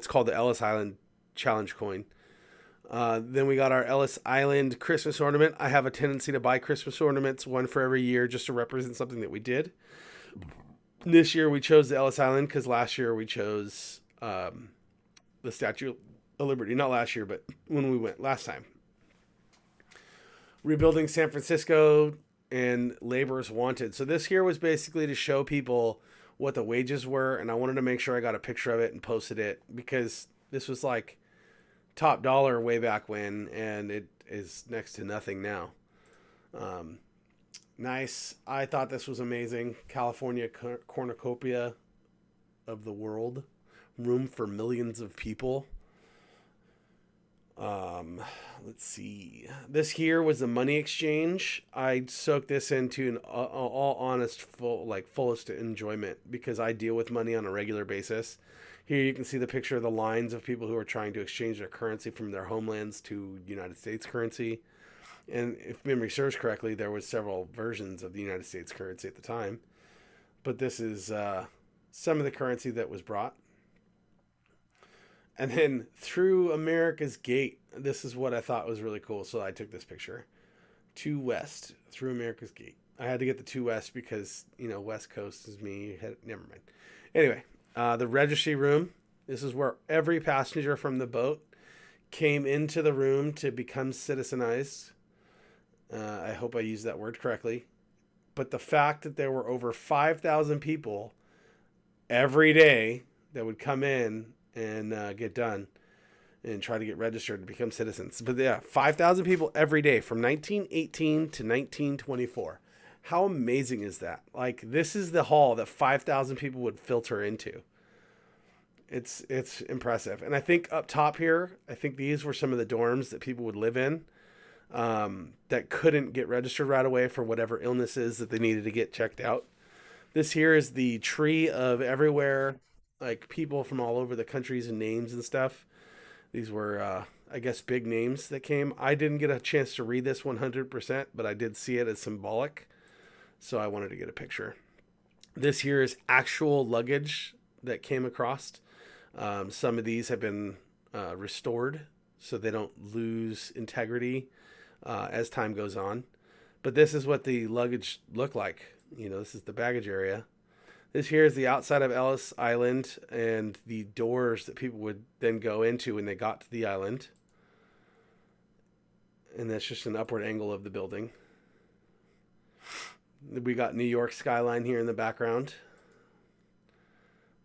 called the Ellis Island Challenge coin. Then we got our Ellis Island Christmas ornament. I have a tendency to buy Christmas ornaments, one for every year, just to represent something that we did. This year we chose the Ellis Island because last year we chose the Statue of Liberty. Not last year, but when we went last time. Rebuilding San Francisco and Laborers Wanted. So this here was basically to show people what the wages were, and I wanted to make sure I got a picture of it and posted it because this was like top dollar way back when, and it is next to nothing now. Nice. I thought this was amazing. California cornucopia of the world. Room for millions of people. Let's see. This here was the money exchange. I soaked this into an all honest, fullest enjoyment because I deal with money on a regular basis. Here you can see the picture of the lines of people who are trying to exchange their currency from their homelands to United States currency. And if memory serves correctly, there was several versions of the United States currency at the time. But this is some of the currency that was brought. And then through America's Gate, this is what I thought was really cool. So I took this picture. 2 West, through America's Gate. I had to get the 2 West because, West Coast is me. Never mind. Anyway, the registry room. This is where every passenger from the boat came into the room to become citizenized. I hope I used that word correctly. But the fact that there were over 5,000 people every day that would come in and get done and try to get registered to become citizens. But yeah, 5,000 people every day from 1918 to 1924. How amazing is that? Like, this is the hall that 5,000 people would filter into. It's impressive. And I think up top here, I think these were some of the dorms that people would live in that couldn't get registered right away for whatever illnesses that they needed to get checked out. This here is the tree of everywhere, like people from all over the countries and names and stuff. These were I guess, big names that came. I didn't get a chance to read this 100%, but I did see it as symbolic. So I wanted to get a picture. This here is actual luggage that came across. Some of these have been restored so they don't lose integrity as time goes on. But this is what the luggage looked like. This is the baggage area. This here is the outside of Ellis Island and the doors that people would then go into when they got to the island. And that's just an upward angle of the building. We got New York skyline here in the background.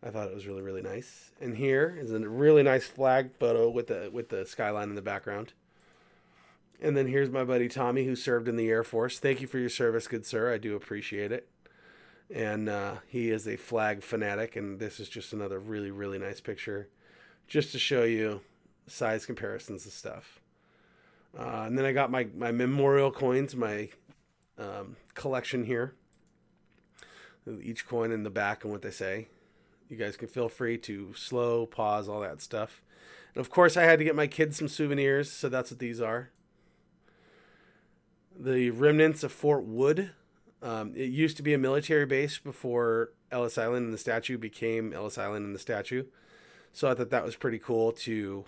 I thought it was really, really nice. And here is a really nice flag photo with the skyline in the background. And then here's my buddy Tommy, who served in the Air Force. Thank you for your service, good sir. I do appreciate it. And he is a flag fanatic, and this is just another really, really nice picture just to show you size comparisons and stuff. And then I got my memorial coins, my collection here. Each coin in the back and what they say. You guys can feel free to slow, pause, all that stuff. And of course, I had to get my kids some souvenirs, so that's what these are. The remnants of Fort Wood. It used to be a military base before Ellis Island and the statue became Ellis Island and the statue. So I thought that was pretty cool to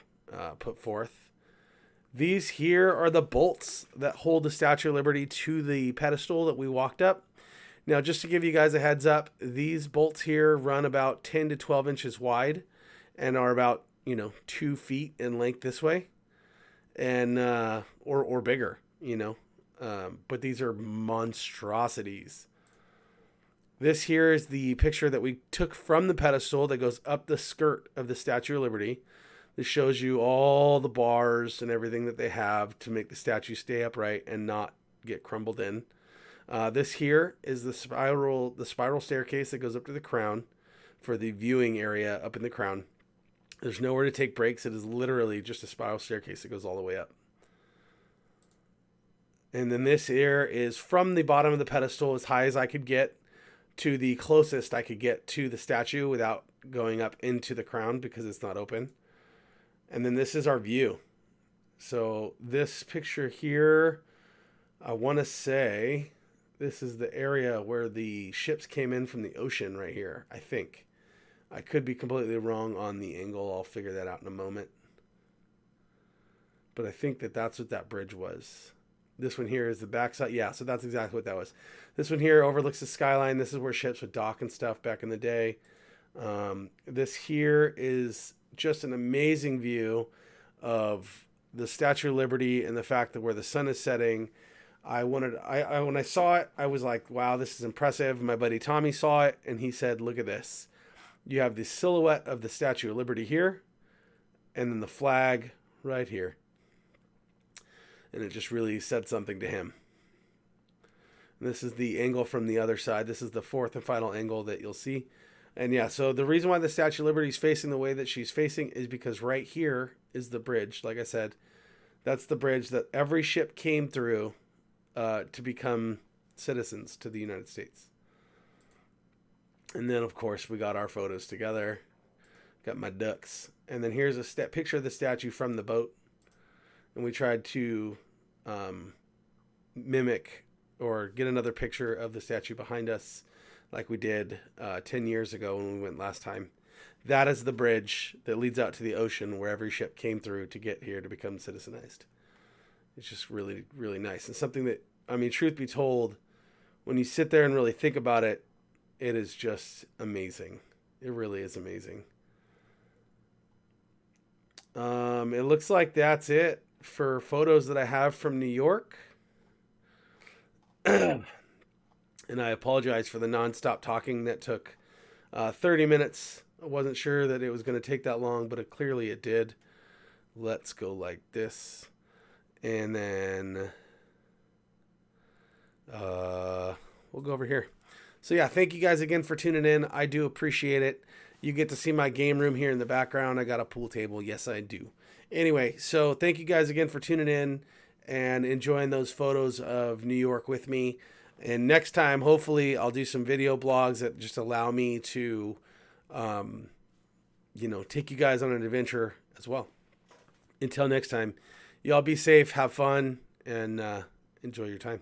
put forth. These here are the bolts that hold the Statue of Liberty to the pedestal that we walked up. Now, just to give you guys a heads up, these bolts here run about 10 to 12 inches wide and are about, 2 feet in length this way, and or bigger, but these are monstrosities. This here is the picture that we took from the pedestal that goes up the skirt of the Statue of Liberty. This shows you all the bars and everything that they have to make the statue stay upright and not get crumbled in. This here is the spiral staircase that goes up to the crown for the viewing area up in the crown. There's nowhere to take breaks. It is literally just a spiral staircase that goes all the way up. And then this here is from the bottom of the pedestal as high as I could get to the closest I could get to the statue without going up into the crown because it's not open. And then this is our view. So this picture here, I want to say this is the area where the ships came in from the ocean right here, I think. I could be completely wrong on the angle. I'll figure that out in a moment. But I think that that's what that bridge was. This one here is the backside. Yeah, so that's exactly what that was. This one here overlooks the skyline. This is where ships would dock and stuff back in the day. This here is just an amazing view of the Statue of Liberty and the fact that where the sun is setting. When I saw it, I was like, wow, this is impressive. My buddy Tommy saw it and he said, look at this. You have the silhouette of the Statue of Liberty here and then the flag right here. And it just really said something to him. And this is the angle from the other side. This is the fourth and final angle that you'll see. And yeah, so the reason why the Statue of Liberty is facing the way that she's facing is because right here is the bridge. Like I said, that's the bridge that every ship came through to become citizens to the United States. And then, of course, we got our photos together. Got my ducks. And then here's a picture of the statue from the boat. And we tried to mimic or get another picture of the statue behind us like we did 10 years ago when we went last time. That is the bridge that leads out to the ocean where every ship came through to get here to become citizenized. It's just really, really nice. And something that, truth be told, when you sit there and really think about it, it is just amazing. It really is amazing. It looks like that's it for photos that I have from New York. And I apologize for the nonstop talking that took 30 minutes. I wasn't sure that it was going to take that long, but clearly it did. Let's go like this. And then we'll go over here. So yeah, thank you guys again for tuning in. I do appreciate it. You get to see my game room here in the background. I got a pool table. Yes, I do. Anyway, so thank you guys again for tuning in and enjoying those photos of New York with me. And next time, hopefully, I'll do some video blogs that just allow me to, take you guys on an adventure as well. Until next time, y'all be safe, have fun, and enjoy your time.